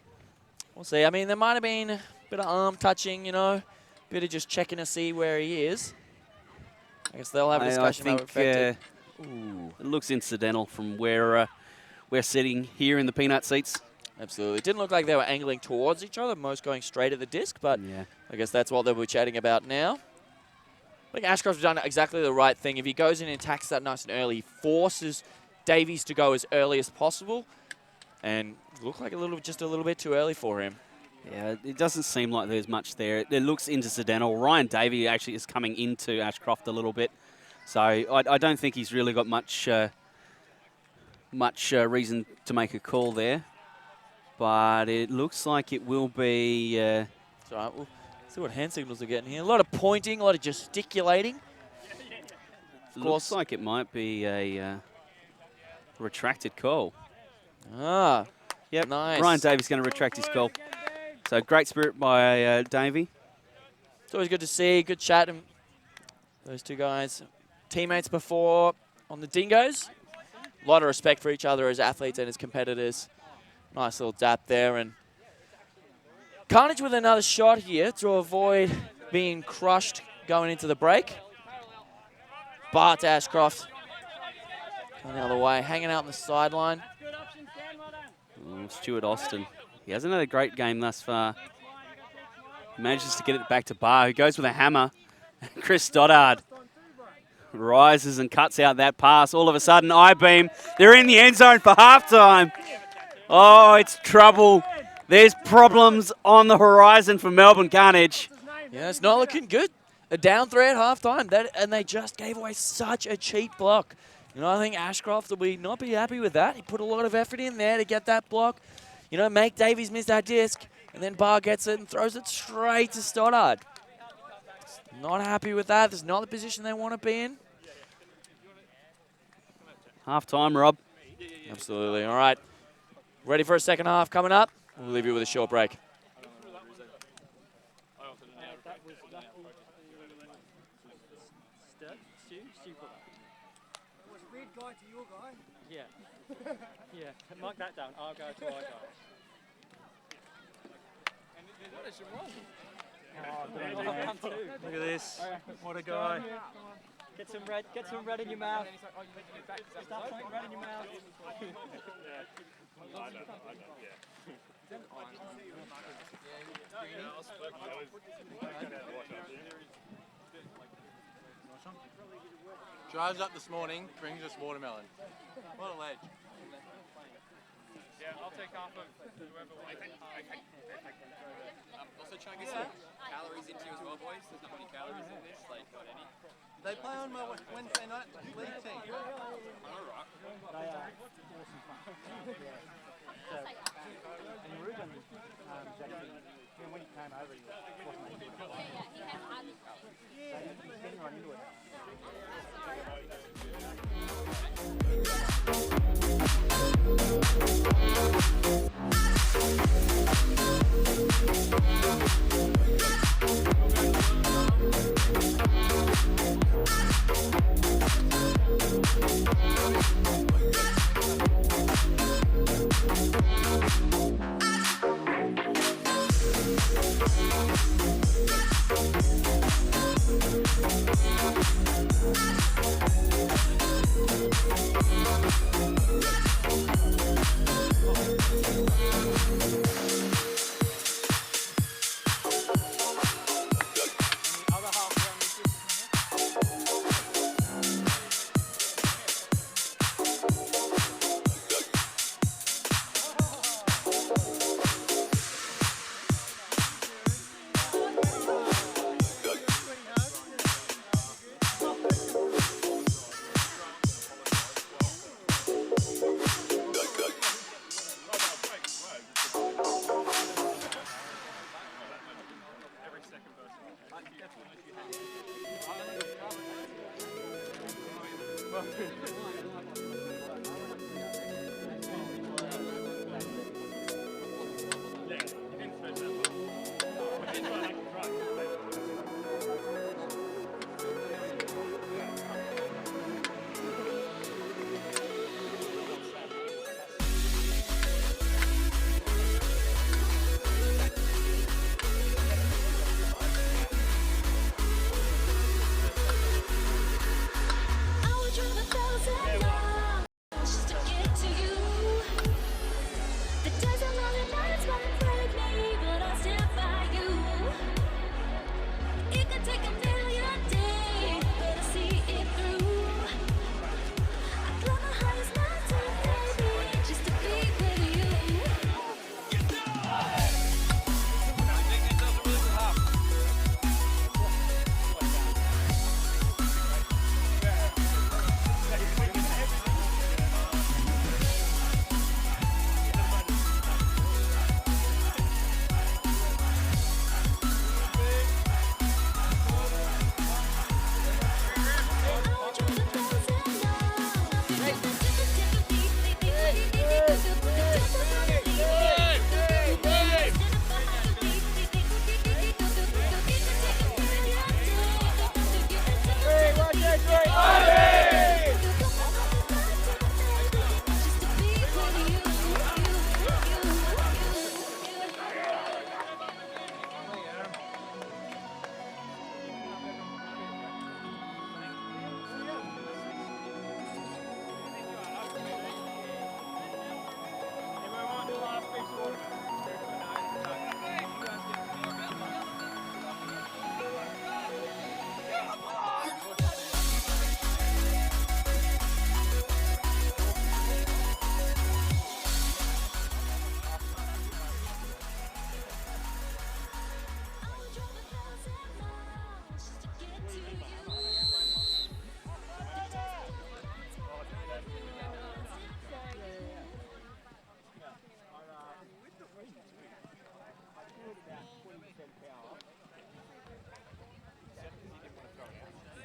we'll see. I mean, there might have been a bit of arm touching, you know, a bit of just checking to see where he is. I guess they'll have a discussion I about affected. it looks incidental from where we're sitting here in the peanut seats. Absolutely. It didn't look like they were angling towards each other, most going straight at the disc, but Yeah. I guess that's what they were chatting about now. I think Ashcroft's done exactly the right thing. If he goes in and attacks that nice and early, he forces Davies to go as early as possible, and looked like just a little bit too early for him. Yeah, it doesn't seem like there's much there. It looks incidental. Ryan Davies actually is coming into Ashcroft a little bit, so I don't think he's really got much reason to make a call there. But it looks like it will be. It's all right. We'll see what hand signals are getting here. A lot of pointing, a lot of gesticulating. Looks like it might be a retracted call. Ah, Yep. nice. Ryan Davies going to retract his call. So great spirit by Davey. It's always good to see. Good chat. And those two guys, teammates before on the Dingoes. A lot of respect for each other as athletes and as competitors. Nice little dap there. And Carnage with another shot here to avoid being crushed going into the break. Bart Ashcroft going the other way, hanging out on the sideline. Stuart Austin. He hasn't had a great game thus far. He manages to get it back to Barr, who goes with a hammer. Chris Stoddard rises and cuts out that pass. All of a sudden, Eyebeam. They're in the end zone for halftime. Oh, it's trouble. There's problems on the horizon for Melbourne Carnage. Yeah, it's not looking good. A down 3 at halftime, and they just gave away such a cheap block. You know, I think Ashcroft will not be happy with that. He put a lot of effort in there to get that block. You know, make Davies miss that disc, and then Barr gets it and throws it straight to Stoddard. Not happy with that. This is not the position they want to be in. Half-time, Rob. Absolutely. All right. Ready for a second half coming up? We'll leave you with a short break. Guy to your guy. Yeah. Yeah. Mark that down. I'll go to our guy. What is wrong? Look at this. What a guy. Get some red in your mouth. Stop putting red in your mouth. Drives up this morning, brings us watermelon. What a ledge. Yeah, I'll take half of whoever wants. Also try and get some calories into you as well, boys. There's not many calories in this, like not any. They play on my Wednesday night league team. Alright. And Ruben, when he came over, he wasn't making it. So he's getting right into it.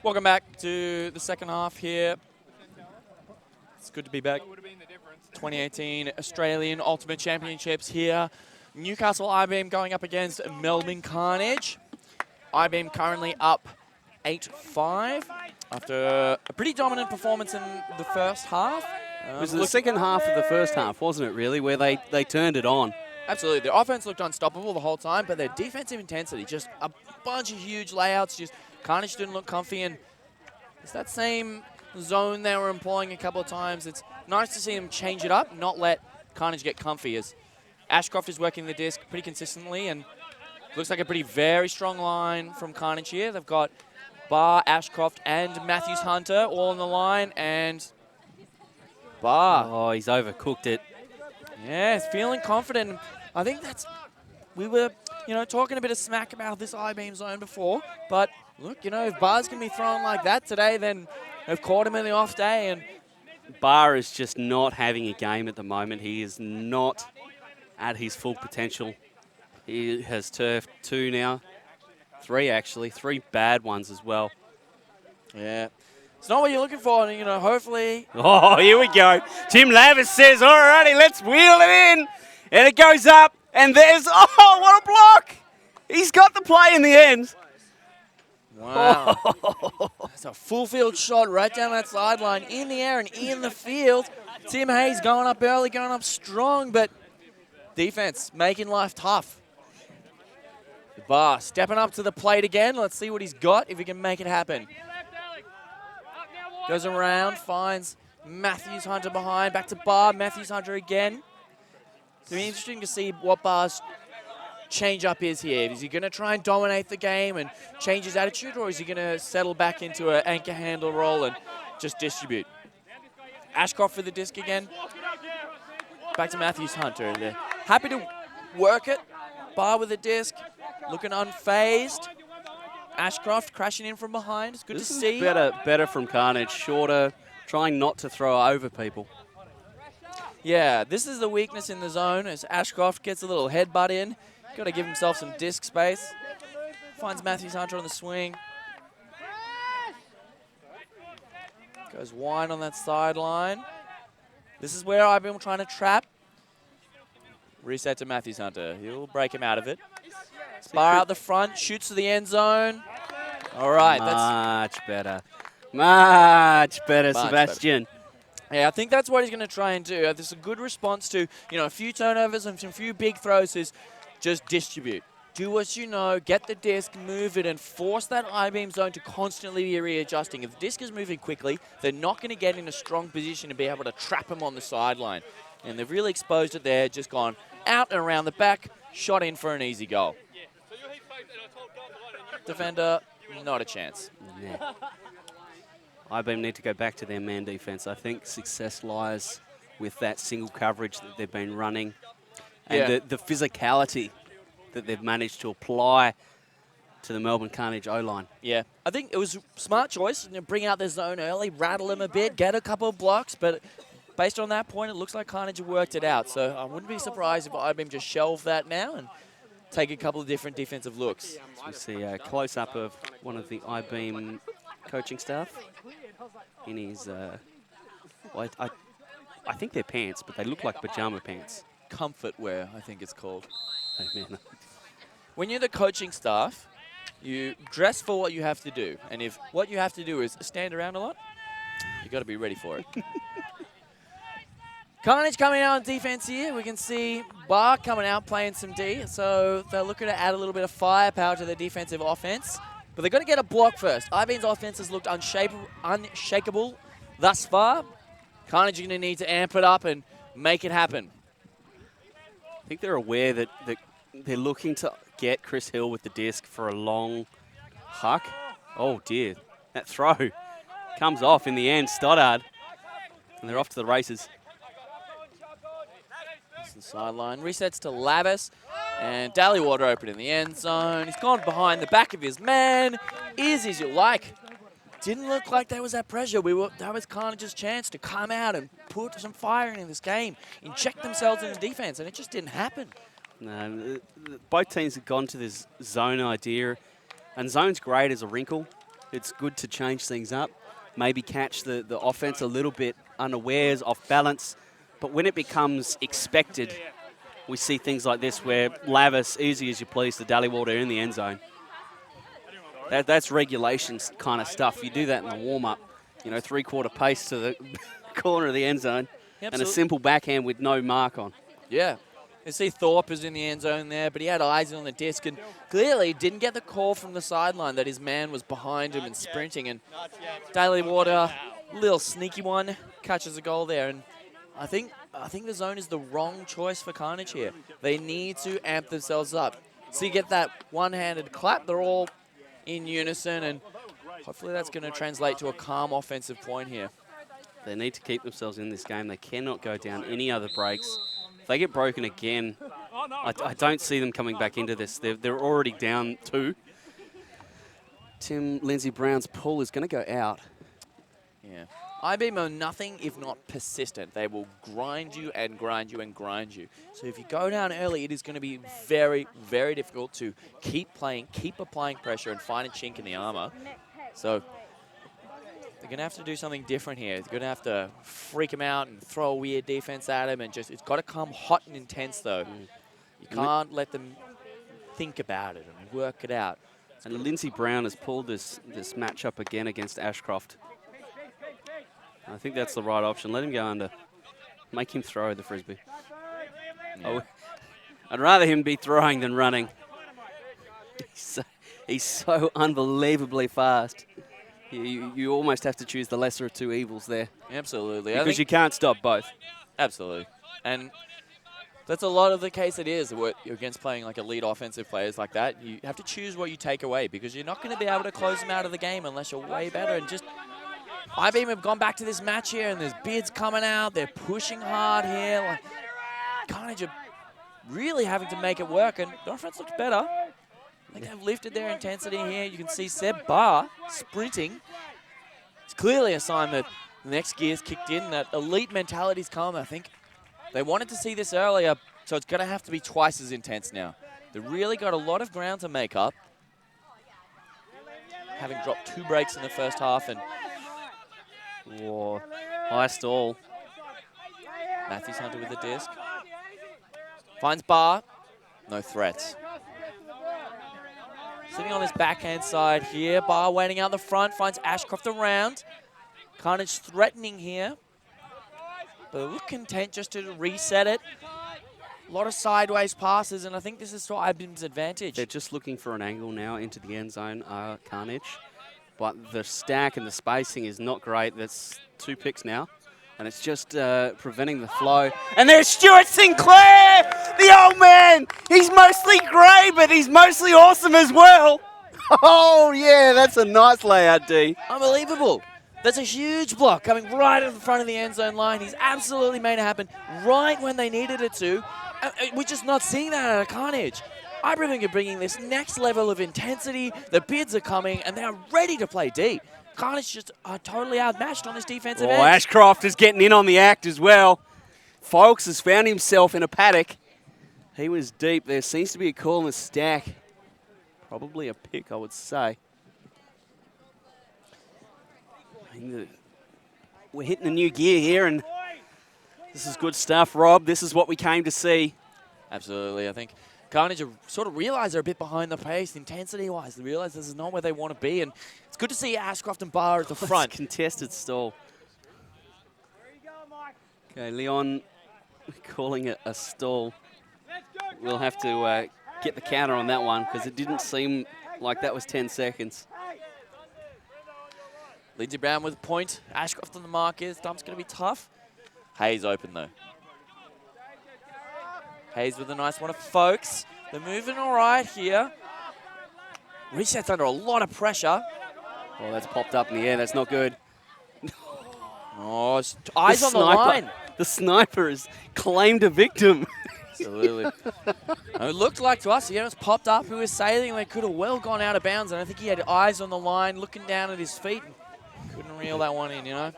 Welcome back to the second half here. It's good to be back. 2018 Australian Ultimate Championships here. Newcastle Eyebeam going up against Melbourne Carnage. Eyebeam currently up 8-5 after a pretty dominant performance in the first half. It was the second half of the first half, wasn't it, really, where they turned it on. Absolutely. The offense looked unstoppable the whole time, but their defensive intensity, just a bunch of huge layouts. Just Carnage didn't look comfy, and it's that same zone they were employing a couple of times. It's nice to see them change it up, not let Carnage get comfy, as Ashcroft is working the disc pretty consistently, and looks like a very strong line from Carnage here. They've got Barr, Ashcroft, and Matthews Hunter all on the line, and Barr. Oh, he's overcooked it. Yeah, he's feeling confident. I think we were, talking a bit of smack about this Eyebeam zone before, but look, if Barr's going to be thrown like that today, then they've caught him in the off day. And Barr is just not having a game at the moment. He is not at his full potential. He has turfed 2 now. 3, actually. 3 bad ones as well. Yeah. It's not what you're looking for, and, hopefully. Oh, here we go. Tim Lavis says, all righty, let's wheel it in. And it goes up, and there's, oh, what a block. He's got the play in the end. Wow. That's a full field shot right down that sideline, in the air and in the field. Tim Hayes going up early, going up strong, but defense making life tough. Barr stepping up to the plate again. Let's see what he's got, if he can make it happen. Goes around, finds Matthews Hunter behind. Back to Barr, Matthews Hunter again. It's going to be interesting to see what Barr's change up is here. Is he going to try and dominate the game and change his attitude, or is he going to settle back into an anchor handle role and just distribute? Ashcroft for the disc again. Back to Matthews Hunter. They're happy to work it. Barr with the disc, looking unfazed. Ashcroft crashing in from behind. It's good to see. Better from Carnage. Shorter, trying not to throw over people. Yeah, this is the weakness in the zone as Ashcroft gets a little headbutt in. Got to give himself some disc space. Finds Matthews Hunter on the swing. Goes wide on that sideline. This is where I've been trying to trap. Reset to Matthews Hunter. He'll break him out of it. Spar out the front, shoots to the end zone. All right, much better. Much better, Sebastian. Yeah, I think that's what he's going to try and do. This is a good response to, a few turnovers and some few big throws is just distribute. Do what you know, get the disc, move it, and force that I-beam zone to constantly be readjusting. If the disc is moving quickly, they're not going to get in a strong position to be able to trap him on the sideline. And they've really exposed it there, just gone out and around the back, shot in for an easy goal. Defender, not a chance. Yeah. Eyebeam need to go back to their man defense. I think success lies with that single coverage that they've been running and the physicality that they've managed to apply to the Melbourne Carnage O-line. Yeah, I think it was a smart choice. Bring out their zone early, rattle them a bit, get a couple of blocks, but based on that point, it looks like Carnage have worked it out. So I wouldn't be surprised if Eyebeam just shelve that now and take a couple of different defensive looks. So we see a close-up of one of the Eyebeam coaching staff in his, well, I think they're pants, but they look like pajama pants. Comfort wear, I think it's called. Oh, man. When you're the coaching staff, you dress for what you have to do. And if what you have to do is stand around a lot, you got to be ready for it. Carnage coming out on defense here. We can see Bar coming out playing some D. So they're looking to add a little bit of firepower to their defensive offense. But they've got to get a block first. Eyebeam's offense has looked unshakable thus far. Carnage are going to need to amp it up and make it happen. I think they're aware that they're looking to get Chris Hill with the disc for a long huck. Oh, dear. That throw comes off in the end. Stoddard. And they're off to the races. That's the sideline. Resets to Lavis. And Dallywater open in the end zone. He's gone behind the back of his man. Easy as you like. Didn't look like there was that pressure. That was Carnage's chance to come out and put some fire in this game, inject themselves into defense, and it just didn't happen. No, both teams have gone to this zone idea, and zone's great as a wrinkle. It's good to change things up, maybe catch the offense a little bit unawares, off balance, but when it becomes expected, we see things like this where Lavis, easy as you please, to Dallywater in the end zone. That's regulations kind of stuff. You do that in the warm-up, three-quarter pace to the corner of the end zone, and a simple backhand with no mark on. Yeah. You see Thorpe is in the end zone there, but he had eyes on the disc and clearly didn't get the call from the sideline that his man was behind him and sprinting. And Dallywater, little sneaky one, catches a goal there. And I think the zone is the wrong choice for Carnage here. They need to amp themselves up. So you get that one-handed clap. They're all in unison, and hopefully that's going to translate to a calm offensive point here. They need to keep themselves in this game. They cannot go down any other breaks. If they get broken again, I don't see them coming back into this. They're already down 2. Tim Lindsay Brown's pull is going to go out. Yeah. Eyebeam are nothing if not persistent. They will grind you and grind you and grind you. So if you go down early, it is going to be very, very difficult to keep playing, keep applying pressure and find a chink in the armor. So they're going to have to do something different here. They're going to have to freak him out and throw a weird defense at him. And just it's got to come hot and intense, though. You can't let them think about it and work it out. And Lindsay Brown has pulled this matchup again against Ashcroft. I think that's the right option. Let him go under. Make him throw the frisbee. Yeah. Oh, I'd rather him be throwing than running. He's so unbelievably fast. You almost have to choose the lesser of two evils there. Absolutely. Because you can't stop both. Absolutely. And that's a lot of the case it is against playing like elite offensive players like that. You have to choose what you take away because you're not going to be able to close them out of the game unless you're way better. And just Eyebeam have gone back to this match here, and there's bids coming out. They're pushing hard here. Like, Carnage are really having to make it work, and the offense looks better. I think they've lifted their intensity here. You can see Seb Barr sprinting. It's clearly a sign that the next gear's kicked in, that elite mentality's come. I think they wanted to see this earlier, so it's going to have to be twice as intense now. They've really got a lot of ground to make up, having dropped 2 breaks in the first half, and Whoa. High stall. Matthews Hunter with the disc. Finds Bar. No threats. Sitting on his backhand side here. Bar waiting out the front. Finds Ashcroft around. Carnage threatening here. But they look content just to reset it. A lot of sideways passes, and I think this is to Eyebeam's advantage. They're just looking for an angle now into the end zone, Carnage. But the stack and the spacing is not great. That's 2 picks now. And it's just preventing the flow. And there's Stuart Sinclair, the old man. He's mostly grey, but he's mostly awesome as well. Oh, yeah, that's a nice layout, D. Unbelievable. That's a huge block coming right at the front of the end zone line. He's absolutely made it happen right when they needed it to. We're just not seeing that out of Carnage. Eyebeam are bringing this next level of intensity. The bids are coming, and they are ready to play D. Carnage just are totally outmatched on this defensive end. Ashcroft is getting in on the act as well. Folks has found himself in a paddock. He was deep. There seems to be a call in the stack. Probably a pick, I would say. We're hitting a new gear here, and this is good stuff, Rob. This is what we came to see. Absolutely. I think Carnage have sort of realised they're a bit behind the pace, intensity-wise. They realise this is not where they want to be, and it's good to see Ashcroft and Bar at the front. Contested stall. Okay, Leon calling it a stall. We'll have to get the counter on that one because it didn't seem like that was 10 seconds. Lindsay Brown with a point. Ashcroft on the mark is. Dump's going to be tough. Hayes open, though. Hayes with a nice one of Folks. They're moving all right here. Reset's under a lot of pressure. Oh, that's popped up in the air. That's not good. Oh, eyes on the line. The sniper has claimed a victim. Absolutely. It looked like to us, it was popped up. He was sailing. They could have well gone out of bounds. And I think he had eyes on the line, looking down at his feet. Couldn't reel that one in, you know.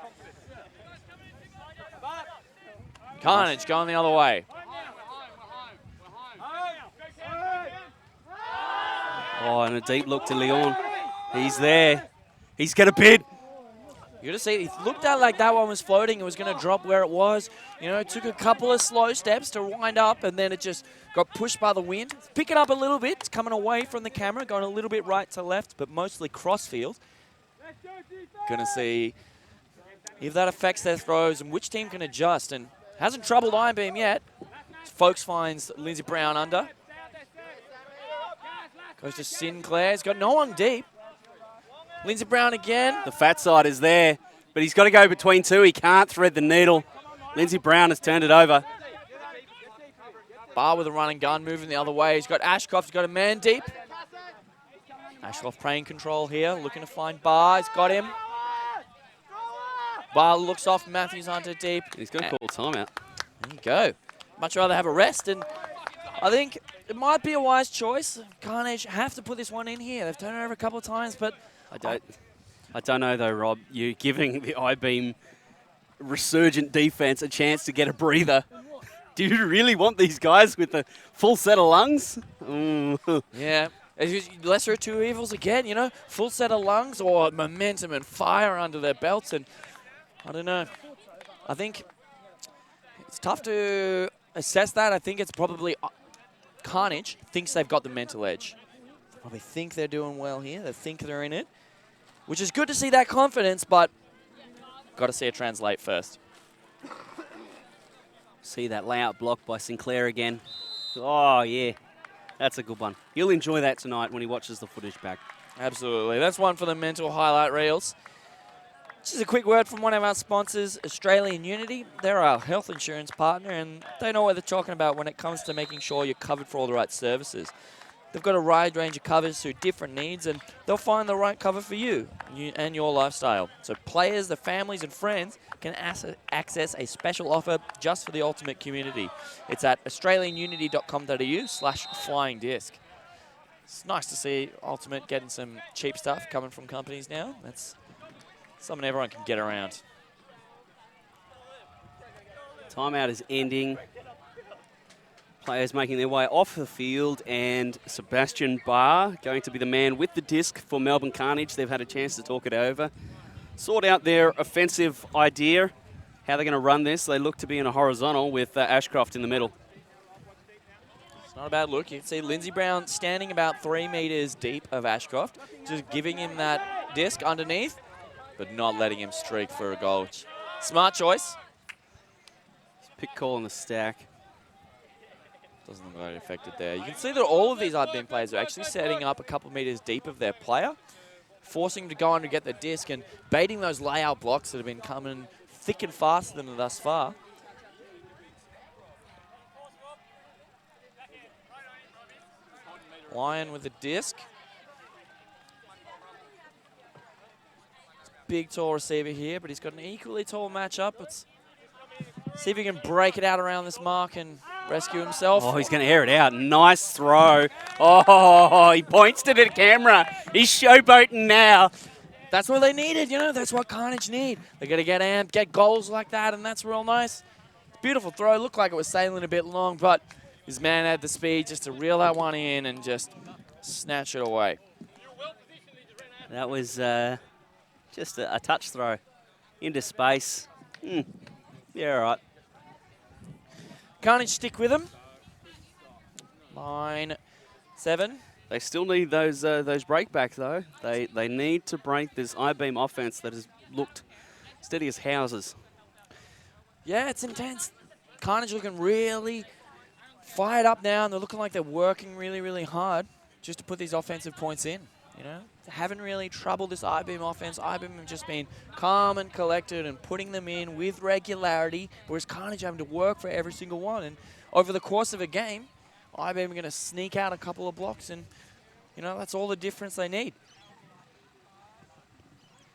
Carnage going the other way. Oh, and a deep look to Leon. He's there. He's going to bid. You just see, it looked out like that one was floating. It was going to drop where it was. You know, it took a couple of slow steps to wind up, and then it just got pushed by the wind. It's picking up a little bit. It's coming away from the camera, going a little bit right to left, but mostly crossfield. Going to see if that affects their throws and which team can adjust. And hasn't troubled Eyebeam yet. Folks finds Lindsay Brown under. Goes to Sinclair. He's got no one deep. Lindsay Brown again. The fat side is there, but he's got to go between two. He can't thread the needle. Lindsay Brown has turned it over. Bar with a run and gun, moving the other way. He's got Ashcroft. He's got a man deep. Ashcroft playing control here, looking to find Bar. He's got him. Bar looks off Matthews Hunter deep. He's going to call timeout. There you go. Much rather have a rest, and I think it might be a wise choice. Carnage have to put this one in here. They've turned it over a couple of times, but I don't know though, Rob. You're giving the Eyebeam resurgent defense a chance to get a breather. Do you really want these guys with a full set of lungs? Yeah. Lesser of two evils again, you know, full set of lungs or momentum and fire under their belts, and I don't know. I think it's tough to assess that. I think it's probably Carnage thinks they've got the mental edge. They probably think they're doing well here. They think they're in it, which is good to see that confidence, but got to see it translate first. See that layout block by Sinclair again. Oh, yeah. That's a good one. He'll enjoy that tonight when he watches the footage back. Absolutely. That's one for the mental highlight reels. Just a quick word from one of our sponsors, Australian Unity. They're our health insurance partner, and they know what they're talking about when it comes to making sure you're covered for all the right services. They've got a wide range of covers suit different needs, and they'll find the right cover for you and your lifestyle. So players, their families, and friends can access a special offer just for the Ultimate community. It's at australianunity.com.au/flying disc. It's nice to see Ultimate getting some cheap stuff coming from companies now. That's something everyone can get around. Timeout is ending. Players making their way off the field, and Sebastian Barr going to be the man with the disc for Melbourne Carnage. They've had a chance to talk it over. sort out their offensive idea, how they're going to run this. They look to be in a horizontal with Ashcroft in the middle. It's not a bad look. You can see Lindsey Brown standing about 3 meters deep of Ashcroft, just giving him that disc underneath, but not letting him streak for a goal. Smart choice. Pick call on the stack. Doesn't look like it affected there. You can see that all of these Eyebeam players are actually setting up a couple meters deep of their player, forcing him to go on to get the disc and baiting those layout blocks that have been coming thick and fast to them thus far. Lyon with the disc. Big, tall receiver here, but he's got an equally tall matchup. Let's see if he can break it out around this mark and rescue himself. Oh, he's going to air it out. Nice throw. Oh, he points to the camera. He's showboating now. That's what they needed, you know. That's what Carnage need. They're going to get amped, get goals like that, and that's real nice. Beautiful throw. Looked like it was sailing a bit long, but his man had the speed just to reel that one in and just snatch it away. That was just a touch throw into space. Yeah, all right. Carnage stick with him. Line 7. They still need those breakbacks, though. They need to break this Eyebeam offense that has looked steady as houses. Yeah, it's intense. Carnage looking really fired up now, and they're looking like they're working really, really hard just to put these offensive points in. You know, they haven't really troubled this Eyebeam offense. Eyebeam have just been calm and collected and putting them in with regularity, whereas Carnage having to work for every single one. And over the course of a game, Eyebeam are going to sneak out a couple of blocks, and you know that's all the difference they need.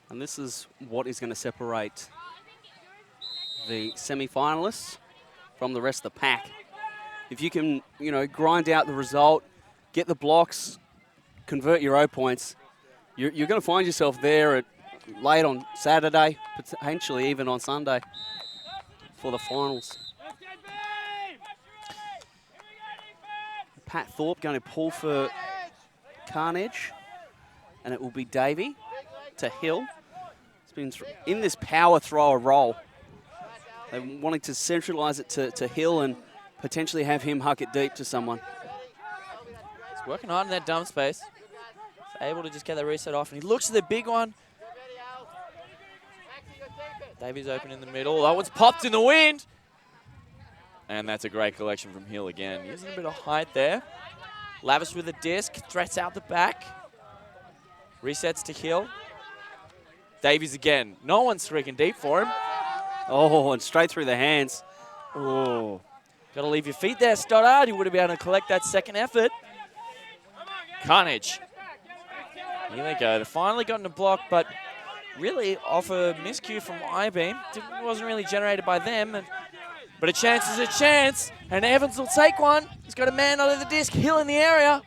And this is what is going to separate the semi-finalists from the rest of the pack. If you can, you know, grind out the result, get the blocks, convert your O points, you're going to find yourself there at late on Saturday, potentially even on Sunday for the finals. Pat Thorpe going to pull for Carnage, and it will be Davey to Hill. It's been in this power thrower role. They're wanting to centralise it to Hill and potentially have him huck it deep to someone. He's working hard in that dump space. He's able to just get the reset off, and he looks at the big one. Davey's open in the middle. That one's popped in the wind. And that's a great collection from Hill again. Using a bit of height there. Lavis with a disc, threats out the back. Resets to Hill. Davies again. No one's streaking deep for him. Oh, and straight through the hands. Oh, got to leave your feet there, Stoddard. You would have been able to collect that second effort. Carnage. Here they go. They finally gotten a block, but really off a miscue from Eyebeam. Wasn't really generated by them. But a chance is a chance, and Evans will take one. He's got a man under the disc, Hill in the area.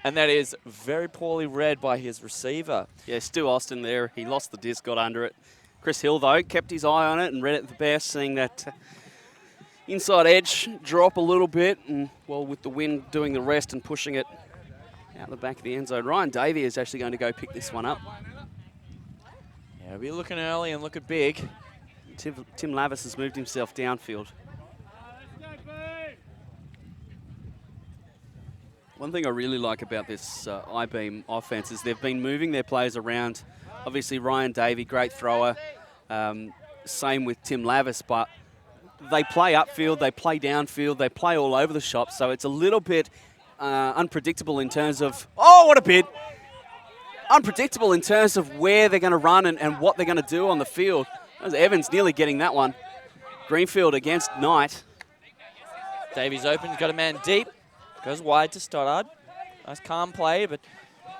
And that is very poorly read by his receiver. Yeah, Stu Austin there. He lost the disc, got under it. Chris Hill, though, kept his eye on it and read it the best, seeing that inside edge drop a little bit. And, well, with the wind doing the rest and pushing it out the back of the end zone. Ryan Davey is actually going to go pick this one up. Yeah, we're looking early and looking big. Tim Lavis has moved himself downfield. One thing I really like about this Eyebeam offense is they've been moving their players around. Obviously, Ryan Davey, great thrower. Same with Tim Lavis, but they play upfield, they play downfield, they play all over the shop. So it's a little bit unpredictable in terms of, oh, what a bid! Unpredictable in terms of where they're going to run and what they're going to do on the field. That was Evans nearly getting that one. Greenfield against Knight. Davies open, he's got a man deep. Goes wide to Stoddard. Nice calm play, but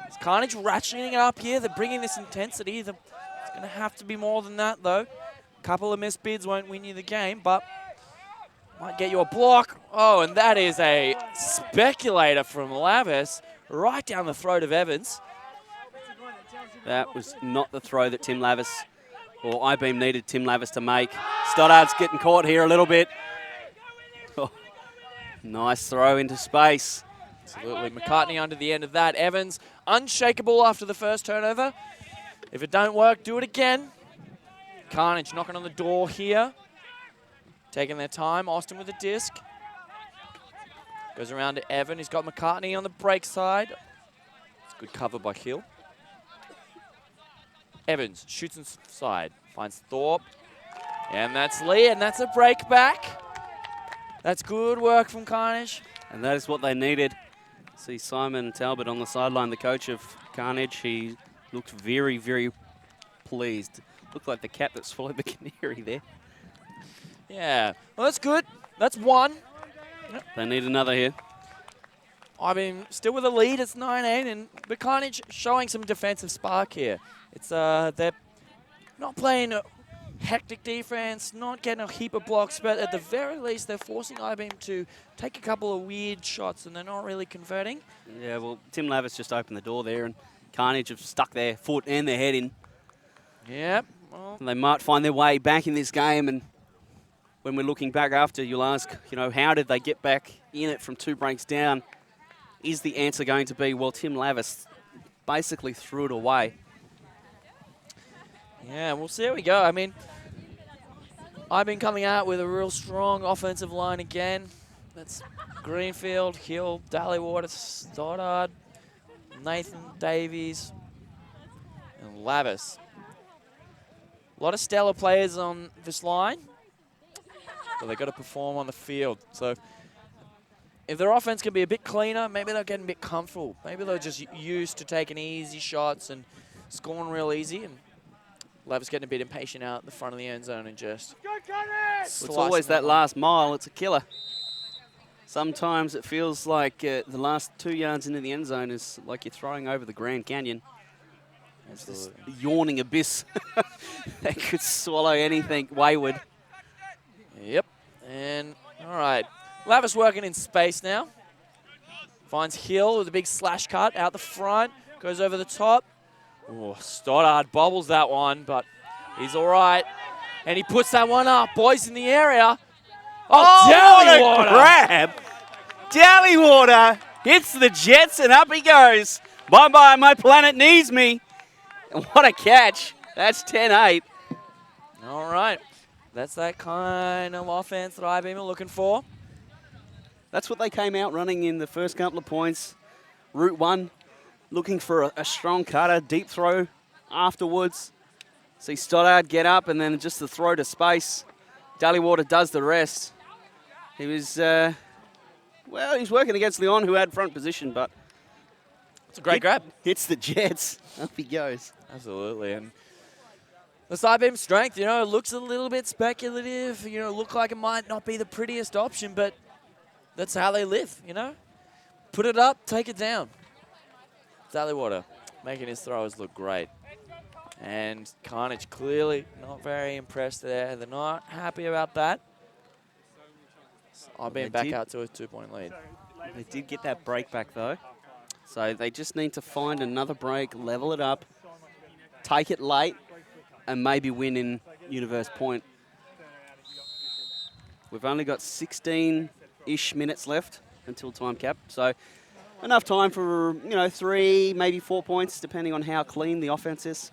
it's Carnage ratcheting it up here. They're bringing this intensity. It's going to have to be more than that, though. A couple of missed bids won't win you the game, but might get you a block. Oh, and that is a speculator from Lavis right down the throat of Evans. That was not the throw that Tim Lavis or Eyebeam needed Tim Lavis to make. Stoddard's getting caught here a little bit. Oh, nice throw into space. Absolutely. McCartney under the end of that. Evans unshakable after the first turnover. If it don't work, do it again. Carnage knocking on the door here. Taking their time. Austin with the disc. Goes around to Evan. He's got McCartney on the break side. It's good cover by Hill. Evans shoots inside. Finds Thorpe. And that's Lee, and that's a break back. That's good work from Carnage. And that is what they needed. See Simon Talbot on the sideline, the coach of Carnage. He looked very, very pleased. Looked like the cat that swallowed the canary there. Yeah, well, that's good. That's one. Yep. They need another here. I mean, still with a lead, it's 9-8, but Carnage showing some defensive spark here. It's they're not playing a hectic defense, not getting a heap of blocks, but at the very least, they're forcing Eyebeam to take a couple of weird shots, and they're not really converting. Yeah, well, Tim Lavis just opened the door there, and Carnage have stuck their foot and their head in. Yep. Well, And they might find their way back in this game, and when we're looking back after, you'll ask, you know, how did they get back in it from 2 breaks down? Is the answer going to be, well, Tim Lavis basically threw it away. yeah, we'll see how we go. I mean, I've been coming out with a real strong offensive line again. That's Greenfield, Hill, Dallywater, Stoddard, Nathan Davies, and Lavis. A lot of stellar players on this line, but they've got to perform on the field. So if their offense can be a bit cleaner, maybe they'll get a bit comfortable. Maybe they're just used to taking easy shots and scoring real easy. And Lavis getting a bit impatient out the front of the end zone and just It's always that last mile. It's a killer. Sometimes it feels like the last 2 yards into the end zone is like you're throwing over the Grand Canyon. It's this yawning abyss that could swallow anything wayward. Yep. And, all right. Lavis working in space now. Finds Hill with a big slash cut out the front. Goes over the top. Oh, Stoddard bobbles that one, but he's all right. And he puts that one up. Boys in the area. Oh, what a grab! Dallywater hits the Jets, and up he goes. Bye-bye, my planet needs me. And what a catch. That's 10-8. All right. That's that kind of offense that Eyebeam are looking for. That's what they came out running in the first couple of points. Route 1, looking for a strong cutter, deep throw afterwards. See Stoddard get up, and then just the throw to space. Dallywater does the rest. He was, well, he's working against Leon, who had front position, but It's a great grab. hits the Jets. Up he goes. Absolutely. And the side beam strength, you know, it looks a little bit speculative. You know, look like it might not be the prettiest option, but that's how they live, you know. Put it up, take it down. Dallywater making his throws look great. And Carnage clearly not very impressed there. They're not happy about that. I've been back out to a 2-point lead. They did get that break back, though. So they just need to find another break, level it up, take it late, and maybe win in Universe Point. We've only got 16-ish minutes left until time cap. So enough time for, you know, 3, maybe 4 points, depending on how clean the offense is.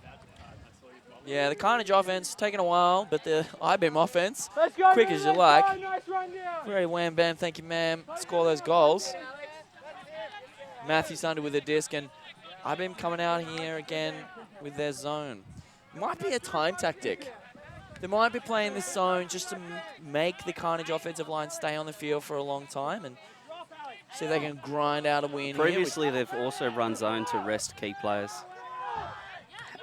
Yeah, the Carnage offense taking a while, but the Eyebeam offense, quick as you like. Very wham bam, thank you, ma'am. Score those goals. Matthew Sunder with a disc, and Eyebeam coming out here again with their zone. Might be a time tactic. They might be playing this zone just to make the Carnage offensive line stay on the field for a long time and see if they can grind out a win. Previously, they've also run zone to rest key players.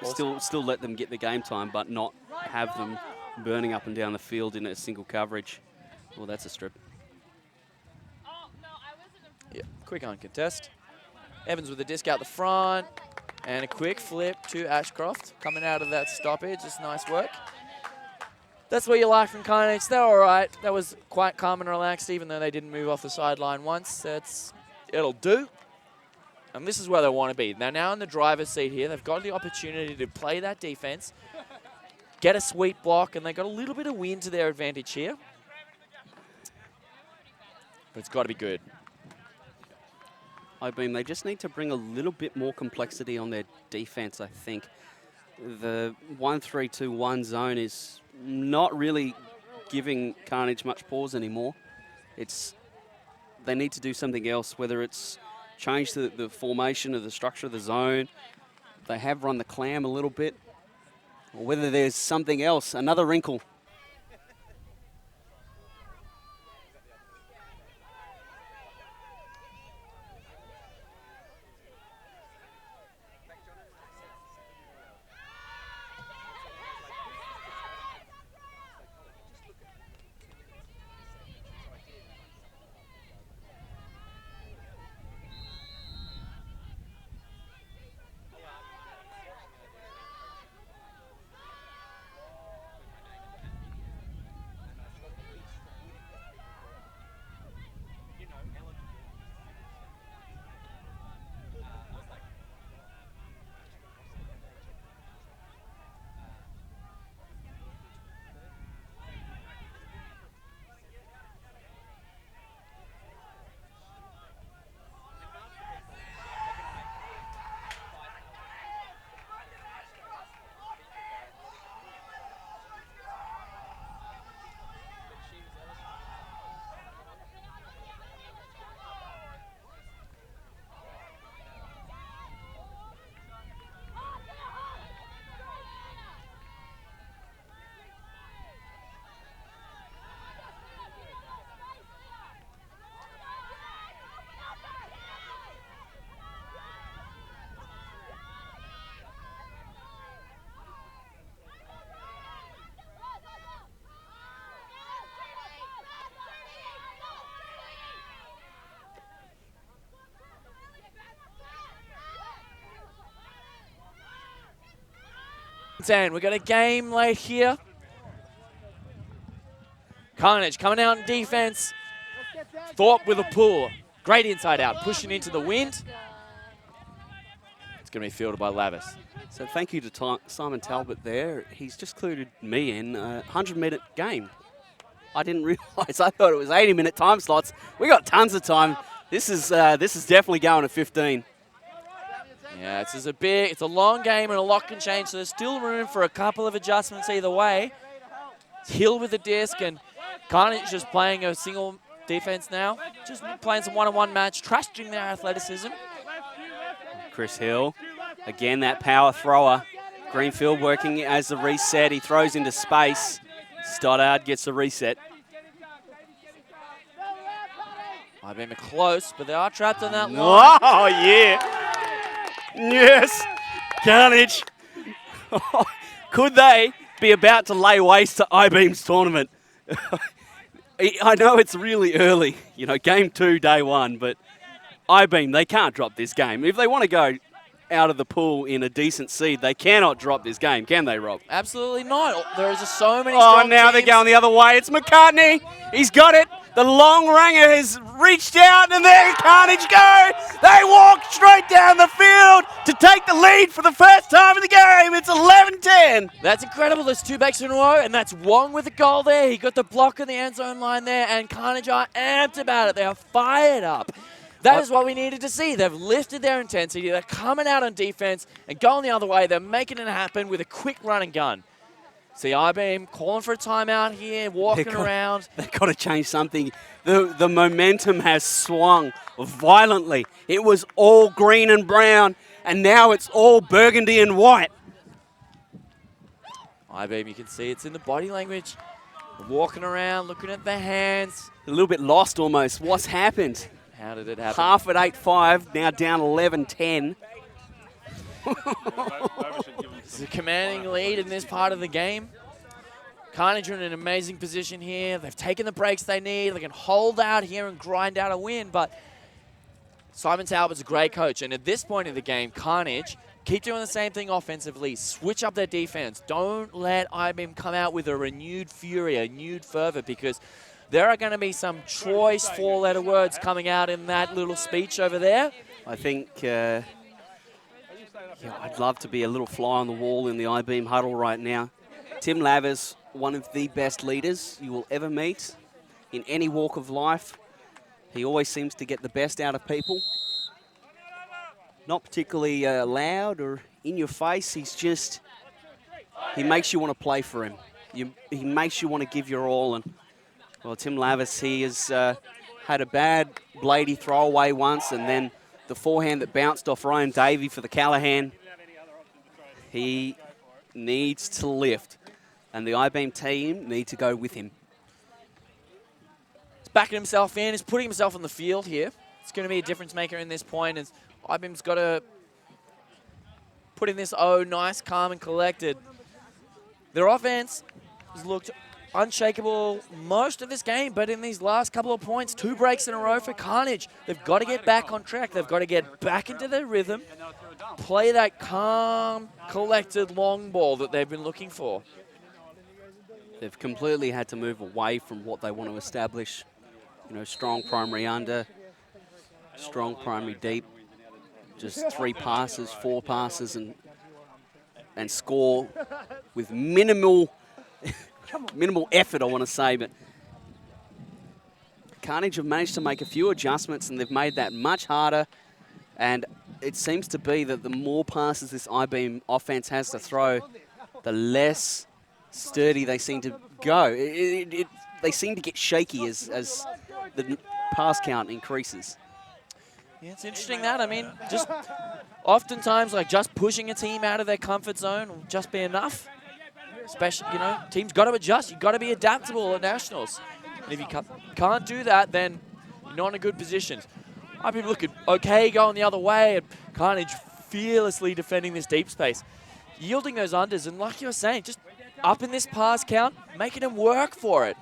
Still let them get the game time, but not have them burning up and down the field in a single coverage. Well, that's a strip. Yeah, quick on contest. Evans with a disc out the front. And a quick flip to Ashcroft. Coming out of that stoppage. Just nice work. That's what you like from Carnage. They're all right. That was quite calm and relaxed, even though they didn't move off the sideline once. It'll do. And this is where they want to be. They're now in the driver's seat here. They've got the opportunity to play that defense, get a sweet block, and they've got a little bit of wind to their advantage here. But it's got to be good. Eyebeam, they just need to bring a little bit more complexity on their defense, I think. the 1-3-2-1 zone is not really giving Carnage much pause anymore. They need to do something else, whether it's change the formation of the structure of the zone. They have run the clam a little bit, or whether there's something else, another wrinkle. We've got a game late here. Carnage coming out in defense. Thorpe with a pull. Great inside out, pushing into the wind. It's going to be fielded by Lavis. So thank you to Simon Talbot there. He's just clued me in a 100-minute game. I didn't realise. I thought it was 80-minute time slots. We got tons of time. This is definitely going to 15. Yeah, it's a long game and a lot can change, so there's still room for a couple of adjustments either way. Hill with the disc and Carnage just playing a single defense now. Just playing some one-on-one match, trusting their athleticism. Chris Hill, again that power thrower. Greenfield working as the reset. He throws into space. Stoddard gets the reset. Eyebeam are close, but they are trapped on that line. Oh, yeah. Yes, Carnage. Could they be about to lay waste to Eyebeam's tournament? I know it's really early, game 2, day 1, but Eyebeam, they can't drop this game. If they want to go out of the pool in a decent seed, they cannot drop this game, can they, Rob? Absolutely not. There is just so many strong teams. Now they're going the other way. It's McCartney. He's got it. The long ranger has reached out, and there Carnage go. They walk straight down the field to take the lead for the first time in the game. It's 11-10. That's incredible. There's 2 backs in a row, and that's Wong with the goal there. He got the block in the end zone line there, and Carnage are amped about it. They are fired up. That is what we needed to see. They've lifted their intensity. They're coming out on defense and going the other way. They're making it happen with a quick run and gun. See Eyebeam calling for a timeout here, walking around. They've got to change something. The momentum has swung violently. It was all green and brown, and now it's all burgundy and white. Eyebeam, you can see it's in the body language. Walking around, looking at their hands. A little bit lost almost. What's happened? How did it happen? Half at 8-5, now down 11-10. It's a commanding lead in this part of the game. Carnage are in an amazing position here. They've taken the breaks they need. They can hold out here and grind out a win, but Simon Talbot's a great coach, and at this point in the game, Carnage keep doing the same thing offensively. Switch up their defense. Don't let Eyebeam come out with a renewed fury, a renewed fervor, because there are going to be some choice 4-letter words coming out in that little speech over there. I think I'd love to be a little fly on the wall in the Eyebeam huddle right now. Tim Lavers, one of the best leaders you will ever meet in any walk of life. He always seems to get the best out of people. Not particularly loud or in your face. He's just he makes you want to play for him. He makes you want to give your all. And well, Tim Lavis, he has had a bad bladey throwaway once, and then the forehand that bounced off Ryan Davey for the Callahan. He needs to lift, and the Eyebeam team need to go with him. He's backing himself in. He's putting himself on the field here. It's going to be a difference maker in this point. As Eyebeam's got to put in this nice, calm and collected. Their offense has looked unshakable most of this game, but in these last couple of points, 2 breaks in a row for Carnage. They've got to get back on track. They've got to get back into their rhythm, play that calm, collected long ball that they've been looking for. They've completely had to move away from what they want to establish. You know, strong primary under, strong primary deep, just 3 passes, 4 passes, and score with minimal effort, I want to say. But Carnage have managed to make a few adjustments, and they've made that much harder. And it seems to be that the more passes this Eyebeam offense has to throw, the less sturdy they seem to go. They seem to get shaky as the pass count increases. Yeah, it's interesting that. I mean, just oftentimes, like, just pushing a team out of their comfort zone will just be enough. Especially, you know, teams got to adjust. You've got to be adaptable at Nationals. And if you can't do that, then you're not in a good position. I've been looking okay going the other way, and Carnage fearlessly defending this deep space. Yielding those unders, and like you were saying, just up in this pass count, making him work for it.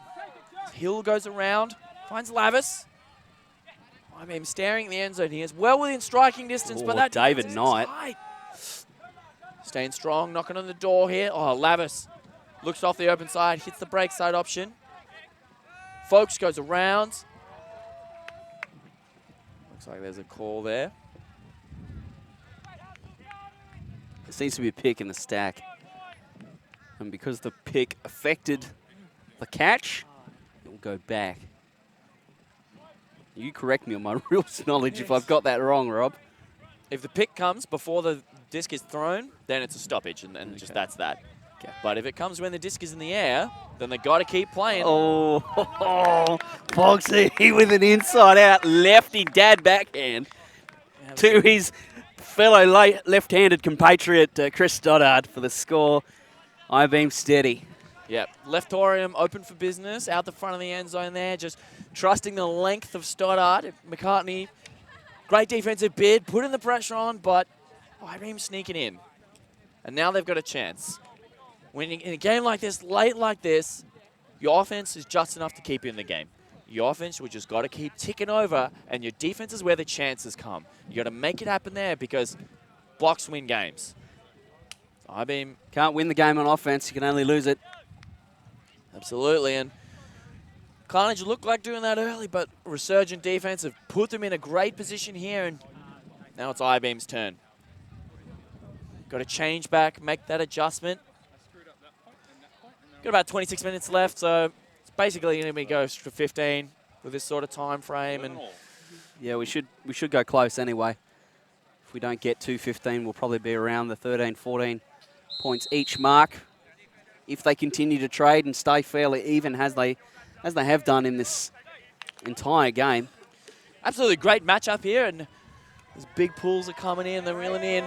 Hill goes around, finds Lavis. I mean, staring at the end zone here. Is well within striking distance, but that David Knight. Tight. Staying strong, knocking on the door here. Oh, Lavis looks off the open side, hits the break side option. Folks goes around. Looks like there's a call there. There seems to be a pick in the stack. And because the pick affected the catch, it will go back. You correct me on my rules knowledge if I've got that wrong, Rob. If the pick comes before the disc is thrown, then it's a stoppage, and okay. Just that's that. Okay. But if it comes when the disc is in the air, then they got to keep playing. Oh, Foxy with an inside-out lefty dad backhand to his fellow left-handed compatriot Chris Stoddard for the score. Eyebeam steady. Yep, Leftorium open for business, out the front of the end zone there, just trusting the length of Stoddard. McCartney, great defensive bid, putting the pressure on, but Eyebeam sneaking in. And now they've got a chance. Winning in a game like this, late like this, your offense is just enough to keep you in the game. Your offense, we just got to keep ticking over, and your defense is where the chances come. You got to make it happen there because blocks win games. Eyebeam can't win the game on offense, you can only lose it. Absolutely, and Carnage looked like doing that early, but resurgent defense have put them in a great position here, and now it's Eyebeam's turn. Got to change back, make that adjustment. Got about 26 minutes left, so it's basically going to go for 15 with this sort of time frame. And yeah, we should go close anyway. If we don't get to 15, we'll probably be around the 13, 14 points each mark. If they continue to trade and stay fairly even as they have done in this entire game. Absolutely great matchup here, and these big pools are coming in, they're reeling in.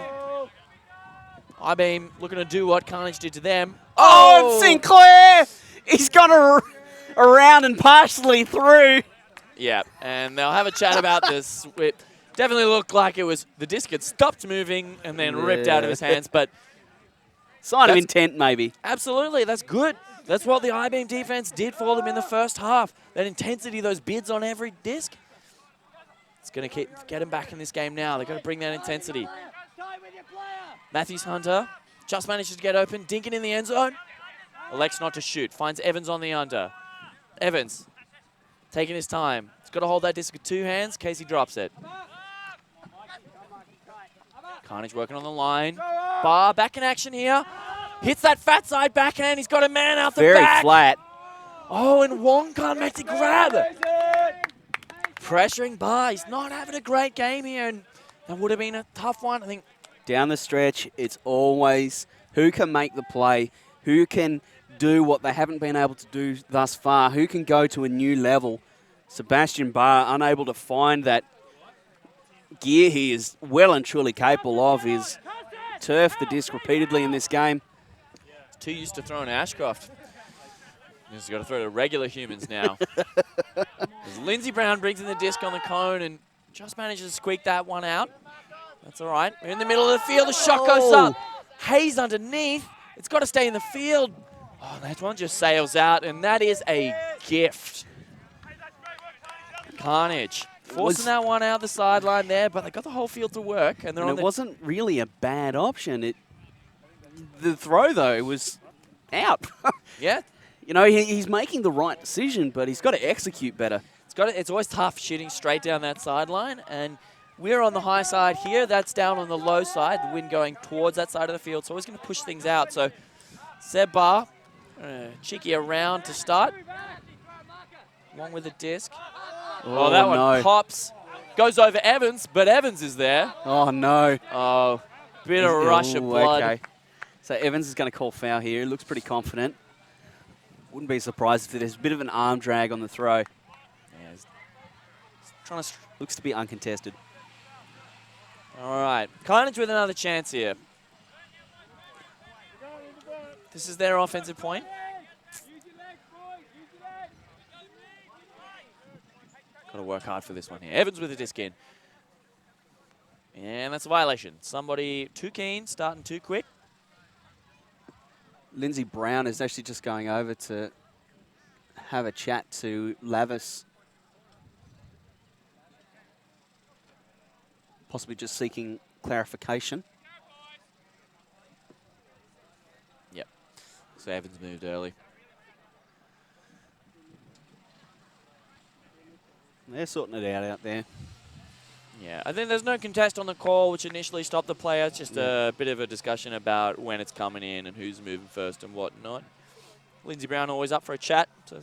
Eyebeam looking to do what Carnage did to them. Oh, Sinclair! He's gone around and partially through. Yeah, and they'll have a chat about this. It definitely looked like it was the disc had stopped moving and then ripped out of his hands, but sign of intent, maybe. Absolutely, that's good. That's what the Eyebeam defense did for them in the first half. That intensity, those bids on every disc. It's going to get them back in this game now. They've got to bring that intensity. Matthews Hunter just manages to get open. Dinkin in the end zone. Elects not to shoot. Finds Evans on the under. Evans taking his time. He's got to hold that disc with 2 hands in case he drops it. Carnage working on the line. Barr back in action here. Hits that fat side backhand. He's got a man out the back. Very flat. Oh, and Wong can't make the grab. Pressuring Barr. He's not having a great game here, and that would have been a tough one. I think down the stretch, it's always who can make the play, who can do what they haven't been able to do thus far, who can go to a new level. Sebastian Barr, unable to find that gear he is well and truly capable of, is turfed the disc repeatedly in this game. Too used to throwing Ashcroft. He's got to throw to regular humans now. As Lindsey Brown brings in the disc on the cone and just manages to squeak that one out. That's all right. We're in the middle of the field. The shot goes up. Hayes underneath. It's got to stay in the field. Oh, that one just sails out, and that is a gift. Carnage forcing that one out the sideline there, but they got the whole field to work. And it wasn't really a bad option. The throw, though, was out. Yeah. You know, he's making the right decision, but he's got to execute better. It's always tough shooting straight down that sideline, and we're on the high side here. That's down on the low side, the wind going towards that side of the field, so always going to push things out. So Seb Barr, cheeky around to start. One with a disc. Oh, that one pops. Goes over Evans, but Evans is there. Oh, no. Oh, bit of a rush of blood. Okay. So Evans is going to call foul here. He looks pretty confident. Wouldn't be surprised if there's a bit of an arm drag on the throw. Yeah, he's looks to be uncontested. All right. Carnage with another chance here. This is their offensive point. Got to work hard for this one here. Evans with a disc in. And that's a violation. Somebody too keen, starting too quick. Lindsey Brown is actually just going over to have a chat to Lavis. Possibly just seeking clarification. Yep. So Evans moved early. They're sorting it out there. Yeah, I think there's no contest on the call, which initially stopped the player. It's just a bit of a discussion about when it's coming in and who's moving first and whatnot. Lindsey Brown always up for a chat. So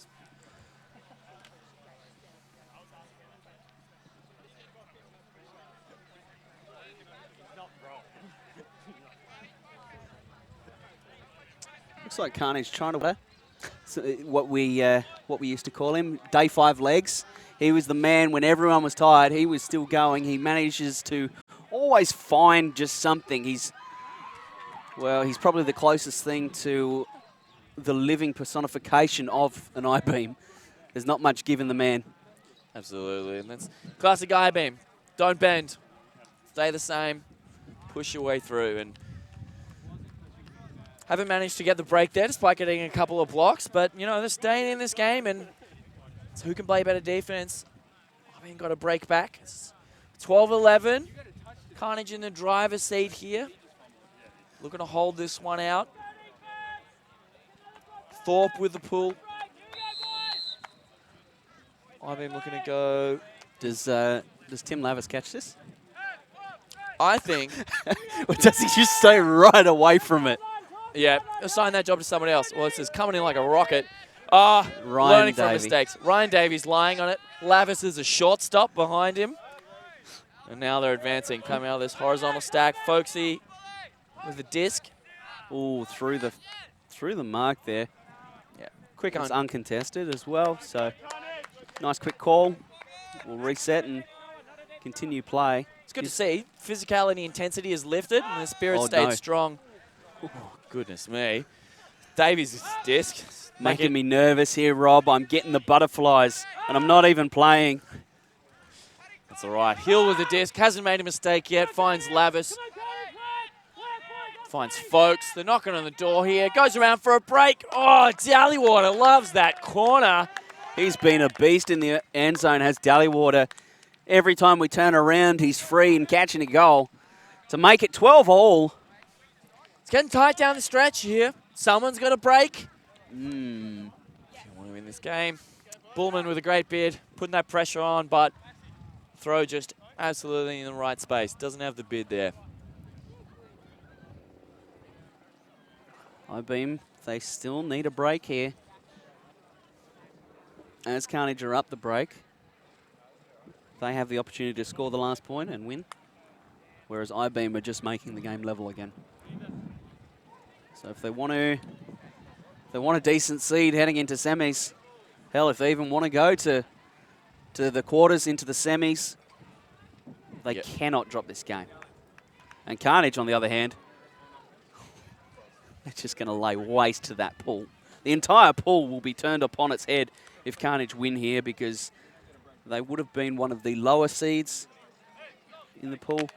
looks like Carnage trying to so what we used to call him, day 5 legs. He was the man when everyone was tired. He was still going. He manages to always find just something. He's probably the closest thing to the living personification of an Eyebeam. There's not much given the man. Absolutely, and that's classic Eyebeam. Don't bend. Stay the same. Push your way through, and haven't managed to get the break there despite getting a couple of blocks, but, you know, they're staying in this game, and it's who can play better defense. I mean, got to break back. 12-11. Carnage in the driver's seat here. Looking to hold this one out. Thorpe with the pull. I've been looking to go. Does Tim Lavis catch this? I think. Or does he just stay right away from it? Yeah, assign that job to somebody else. Well, it says coming in like a rocket. Learning from mistakes. Ryan Davies lying on it. Lavis is a shortstop behind him. And now they're advancing, coming out of this horizontal stack. Folksy with the disc. Ooh, through the mark there. Yeah, quick. It's uncontested as well, so nice quick call. We'll reset and continue play. It's good to see. Physicality, intensity is lifted, and the spirit stayed strong. Oh, goodness me. Davies' disc. Making me nervous here, Rob. I'm getting the butterflies, and I'm not even playing. That's all right. Hill with the disc. Hasn't made a mistake yet. Finds Lavis. Finds Folks. They're knocking on the door here. Goes around for a break. Oh, Dallywater loves that corner. He's been a beast in the end zone, has Dallywater. Every time we turn around, he's free and catching a goal. To make it 12 all. It's getting tight down the stretch here. Someone's got to break. If you want to win this game. Bullman with a great bid, putting that pressure on, but throw just absolutely in the right space. Doesn't have the bid there. Eyebeam, they still need a break here. As Carnage are up the break, they have the opportunity to score the last point and win. whereas Eyebeam are just making the game level again. So if they want a decent seed heading into semis, hell, if they even want to go to the quarters, into the semis, they cannot drop this game. And Carnage, on the other hand, they're just going to lay waste to that pool. The entire pool will be turned upon its head if Carnage win here, because they would have been one of the lower seeds in the pool.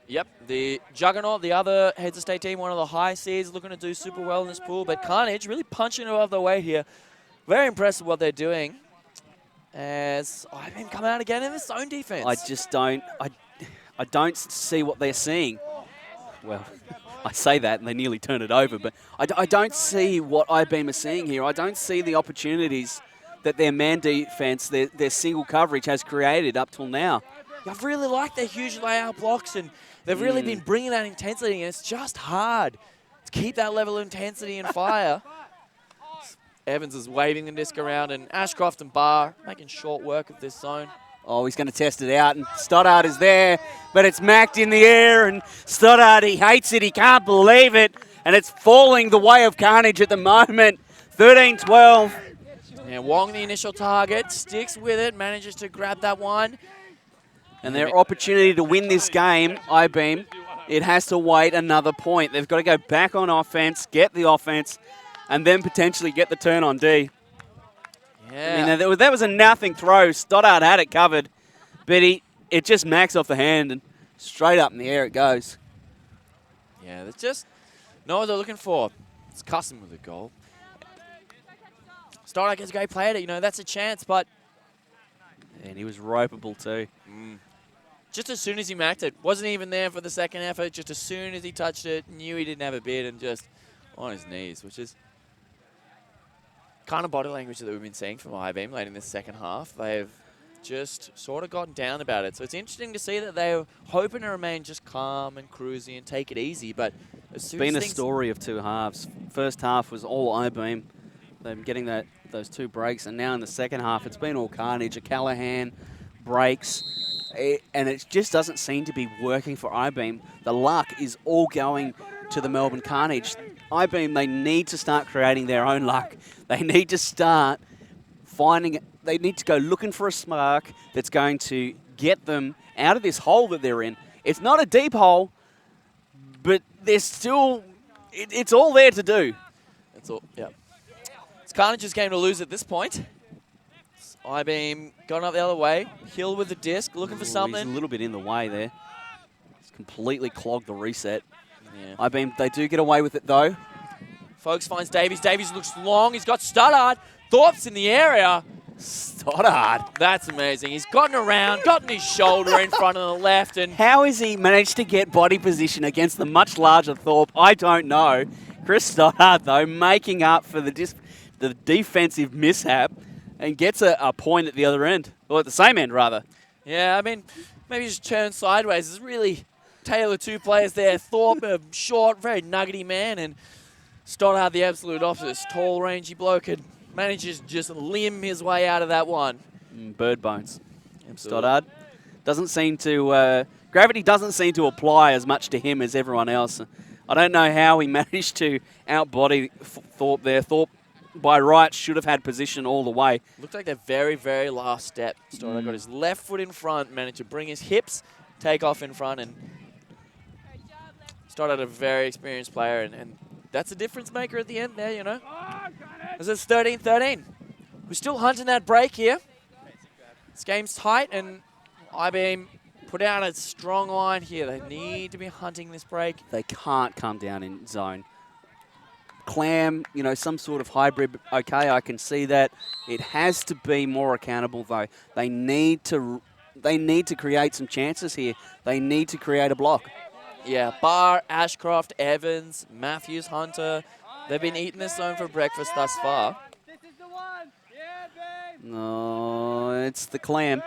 Yep, the Juggernaut, the other heads of state team, one of the high seeds, looking to do super well in this pool. But Carnage really punching above their weight here. Very impressed with what they're doing. As Eyebeam come out again in the zone defense. I just don't, I don't see what they're seeing. Well, I say that and they nearly turn it over, but I don't see what Eyebeam are seeing here. I don't see the opportunities that their man defense, their single coverage has created up till now. I've really liked their huge layout blocks, and they've really been bringing that intensity, and it's just hard to keep that level of intensity and fire. Evans is waving the disc around, and Ashcroft and Barr making short work of this zone. Oh, he's going to test it out, and Stoddard is there, but it's macked in the air, and Stoddard, he hates it, he can't believe it, and it's falling the way of Carnage at the moment. 13-12. And Wong, the initial target, sticks with it, manages to grab that one. And their opportunity to win this game, Eyebeam, it has to wait another point. They've got to go back on offense, get the offense, and then potentially get the turn on D. Yeah. I mean, that was a nothing throw. Stoddard had it covered, but it just macks off the hand and straight up in the air it goes. Yeah, that's just know what they're looking for. It's custom with a goal. Stoddard gets a great play at it, that's a chance, but... And he was ropeable too. Just as soon as he macked it, wasn't even there for the second effort, just as soon as he touched it, knew he didn't have a bid and just on his knees, which is kind of body language that we've been seeing from Eyebeam late in this second half. They've just sort of gotten down about it. So it's interesting to see that they're hoping to remain just calm and cruisy and take it easy, but as soon as It's been a story of two halves. First half was all Eyebeam. They've been getting those two breaks, and now in the second half, it's been all Carnage. A Callahan breaks, and it just doesn't seem to be working for Eyebeam. The luck is all going to the Melbourne Carnage. Eyebeam, they need to start creating their own luck. They need to start they need to go looking for a spark that's going to get them out of this hole that they're in. It's not a deep hole, but there's still, it's all there to do. That's all, yeah. It's Carnage's game to lose at this point. Eyebeam going up the other way. Hill with the disc, looking for something. He's a little bit in the way there. He's completely clogged the reset. Yeah. Eyebeam, they do get away with it though. Folks finds Davies. Davies looks long. He's got Stoddard. Thorpe's in the area. Stoddard. That's amazing. He's gotten around, gotten his shoulder in front of the left. And how has he managed to get body position against the much larger Thorpe? I don't know. Chris Stoddard, though, making up for the defensive mishap and gets a point at the other end. Or at the same end, rather. Yeah, I mean, maybe just turn sideways. It's really tailored two players there. Thorpe, a short, very nuggety man, and Stoddard, the absolute opposite. Tall, rangy bloke, and manages to just limb his way out of that one. Bird bones. Stoddard doesn't seem to... gravity doesn't seem to apply as much to him as everyone else. I don't know how he managed to outbody Thorpe there. Thorpe, by right, should have had position all the way. Looked like their very, very last step. Stoddard got his left foot in front, managed to bring his hips, take off in front, and Stoddard, a very experienced player, and that's a difference maker at the end there, As it's 13-13. We're still hunting that break here. This game's tight, and Eyebeam put out a strong line here. They need to be hunting this break. They can't come down in zone. Clam, some sort of hybrid, okay, I can see that. It has to be more accountable, though. They need to create some chances here. They need to create a block. Yeah, Barr, Ashcroft, Evans, Matthews, Hunter. They've been eating this zone for breakfast thus far. No, it's the Clam.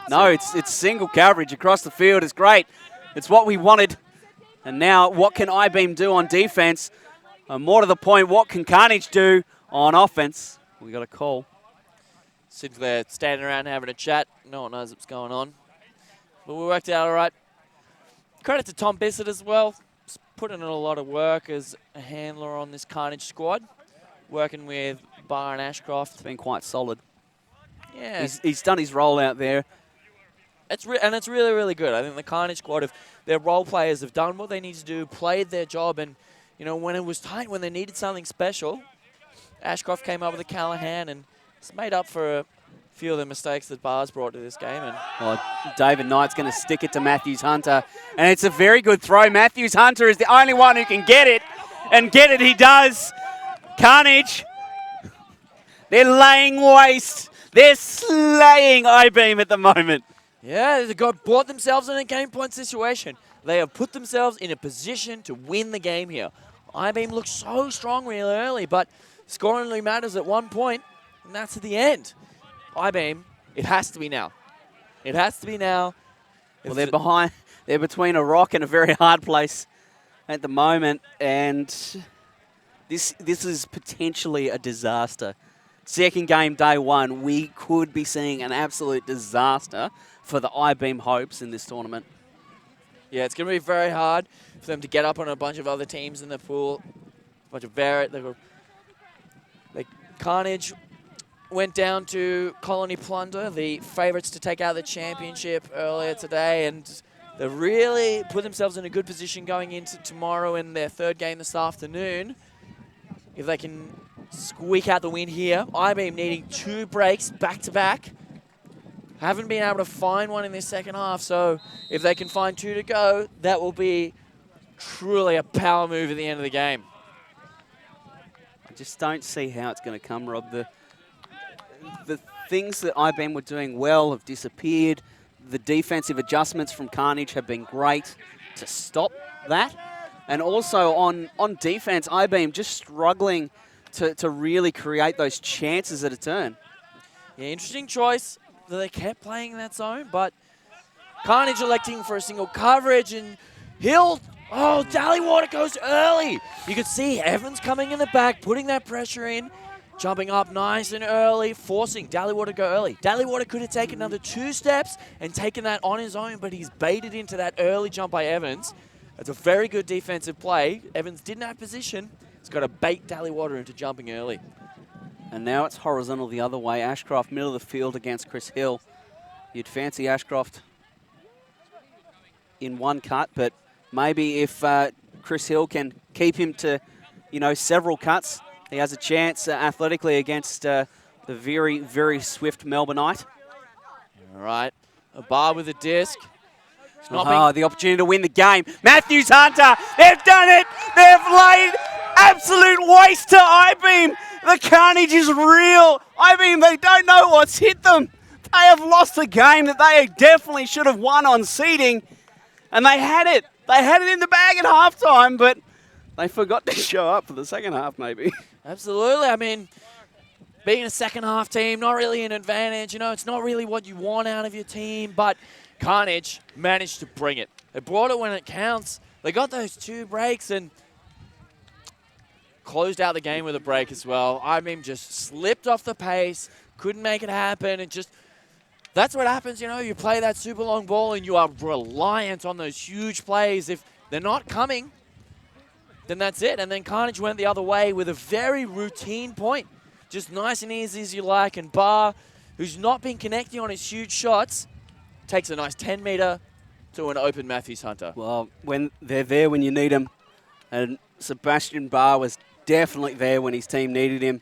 No, it's single coverage across the field. It's great. It's what we wanted. And now, what can Eyebeam do on defense? More to the point, what can Carnage do on offense? We got a call. Sinclair standing around having a chat. No one knows what's going on. But we worked out all right. credit to Tom Bissett as well. He's putting in a lot of work as a handler on this Carnage squad, working with Barr and Ashcroft. It's been quite solid. Yeah, He's done his role out there. it's really, really good. I think the Carnage squad, if their role players have done what they need to do, played their job, and when it was tight, when they needed something special, Ashcroft came up with a Callahan and it's made up for a few of the mistakes that Barr's brought to this game. And Oh, David Knight's going to stick it to Matthews Hunter. And it's a very good throw. Matthews Hunter is the only one who can get it. And get it he does. Carnage. They're laying waste. They're slaying Eyebeam at the moment. yeah, they brought themselves in a game point situation. They have put themselves in a position to win the game here. Eyebeam looks so strong really early, but scoring only matters at one point, and that's at the end. Eyebeam, it has to be now. It has to be now. Well, they're behind. They're between a rock and a very hard place at the moment, and this is potentially a disaster. Second game, day one, we could be seeing an absolute disaster for the Eyebeam hopes in this tournament. Yeah, it's going to be very hard for them to get up on a bunch of other teams in the pool. A bunch of Carnage went down to Colony Plunder, the favourites to take out the championship earlier today, and they really put themselves in a good position going into tomorrow in their third game this afternoon. If they can squeak out the win here, Eyebeam needing 2 breaks back-to-back. Haven't been able to find one in this second half, so if they can find 2 to go, that will be truly a power move at the end of the game. I just don't see how it's going to come, Rob. The things that Eyebeam were doing well have disappeared. The defensive adjustments from Carnage have been great to stop that. And also on defense, Eyebeam just struggling to really create those chances at a turn. Yeah, interesting choice that they kept playing in that zone, but Carnage electing for a single coverage, and Dallywater goes early. You could see Evans coming in the back, putting that pressure in, jumping up nice and early, forcing Dallywater to go early. Dallywater could have taken another 2 steps and taken that on his own, but he's baited into that early jump by Evans. That's a very good defensive play. Evans didn't have position. He's got to bait Dallywater into jumping early. And now it's horizontal the other way. Ashcroft, middle of the field against Chris Hill. You'd fancy Ashcroft in one cut, but maybe if Chris Hill can keep him to, several cuts, he has a chance athletically against the very, very swift Melbourneite. All right, a bar with a disc. The opportunity to win the game. Matthews Hunter, they've done it. They've laid absolute waste to Eyebeam. The carnage is real. Eyebeam, they don't know what's hit them. They have lost a game that they definitely should have won on seeding. And they had it. They had it in the bag at halftime, but they forgot to show up for the second half, maybe. Absolutely. I mean, being a second half team, not really an advantage. It's not really what you want out of your team, but Carnage managed to bring it. They brought it when it counts. They got those 2 breaks and closed out the game with a break as well. Eyebeam just slipped off the pace, couldn't make it happen, and that's what happens, you play that super long ball and you are reliant on those huge plays. If they're not coming, then that's it. And then Carnage went the other way with a very routine point. Just nice and easy as you like, and Barr, who's not been connecting on his huge shots, takes a nice 10-meter to an open Matthews Hunter. Well, when they're there when you need them, and Sebastian Barr was definitely there when his team needed him.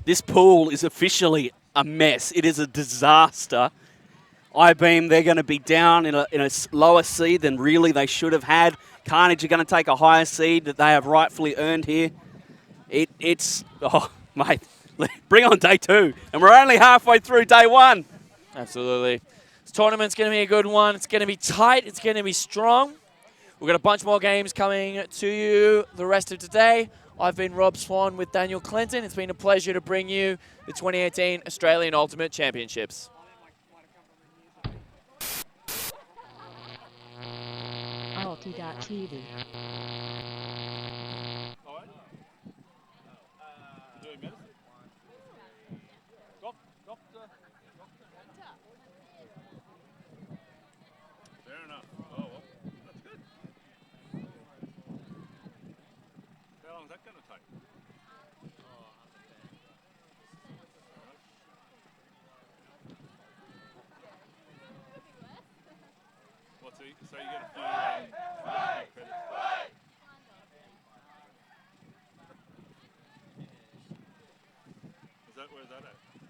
This pool is officially a mess. It is a disaster. Eyebeam, they're going to be down in a lower seed than really they should have had. Carnage are going to take a higher seed that they have rightfully earned here. Mate, bring on day 2. And we're only halfway through day 1. Absolutely. This tournament's going to be a good one. It's going to be tight. It's going to be strong. We've got a bunch more games coming to you the rest of today. I've been Rob Swan with Daniel Clinton. It's been a pleasure to bring you the 2018 Australian Ultimate Championships. Alti.tv. Fair enough. Oh, well, that's good. that going to take? What's he? So you get a few credits. Is that where's that at?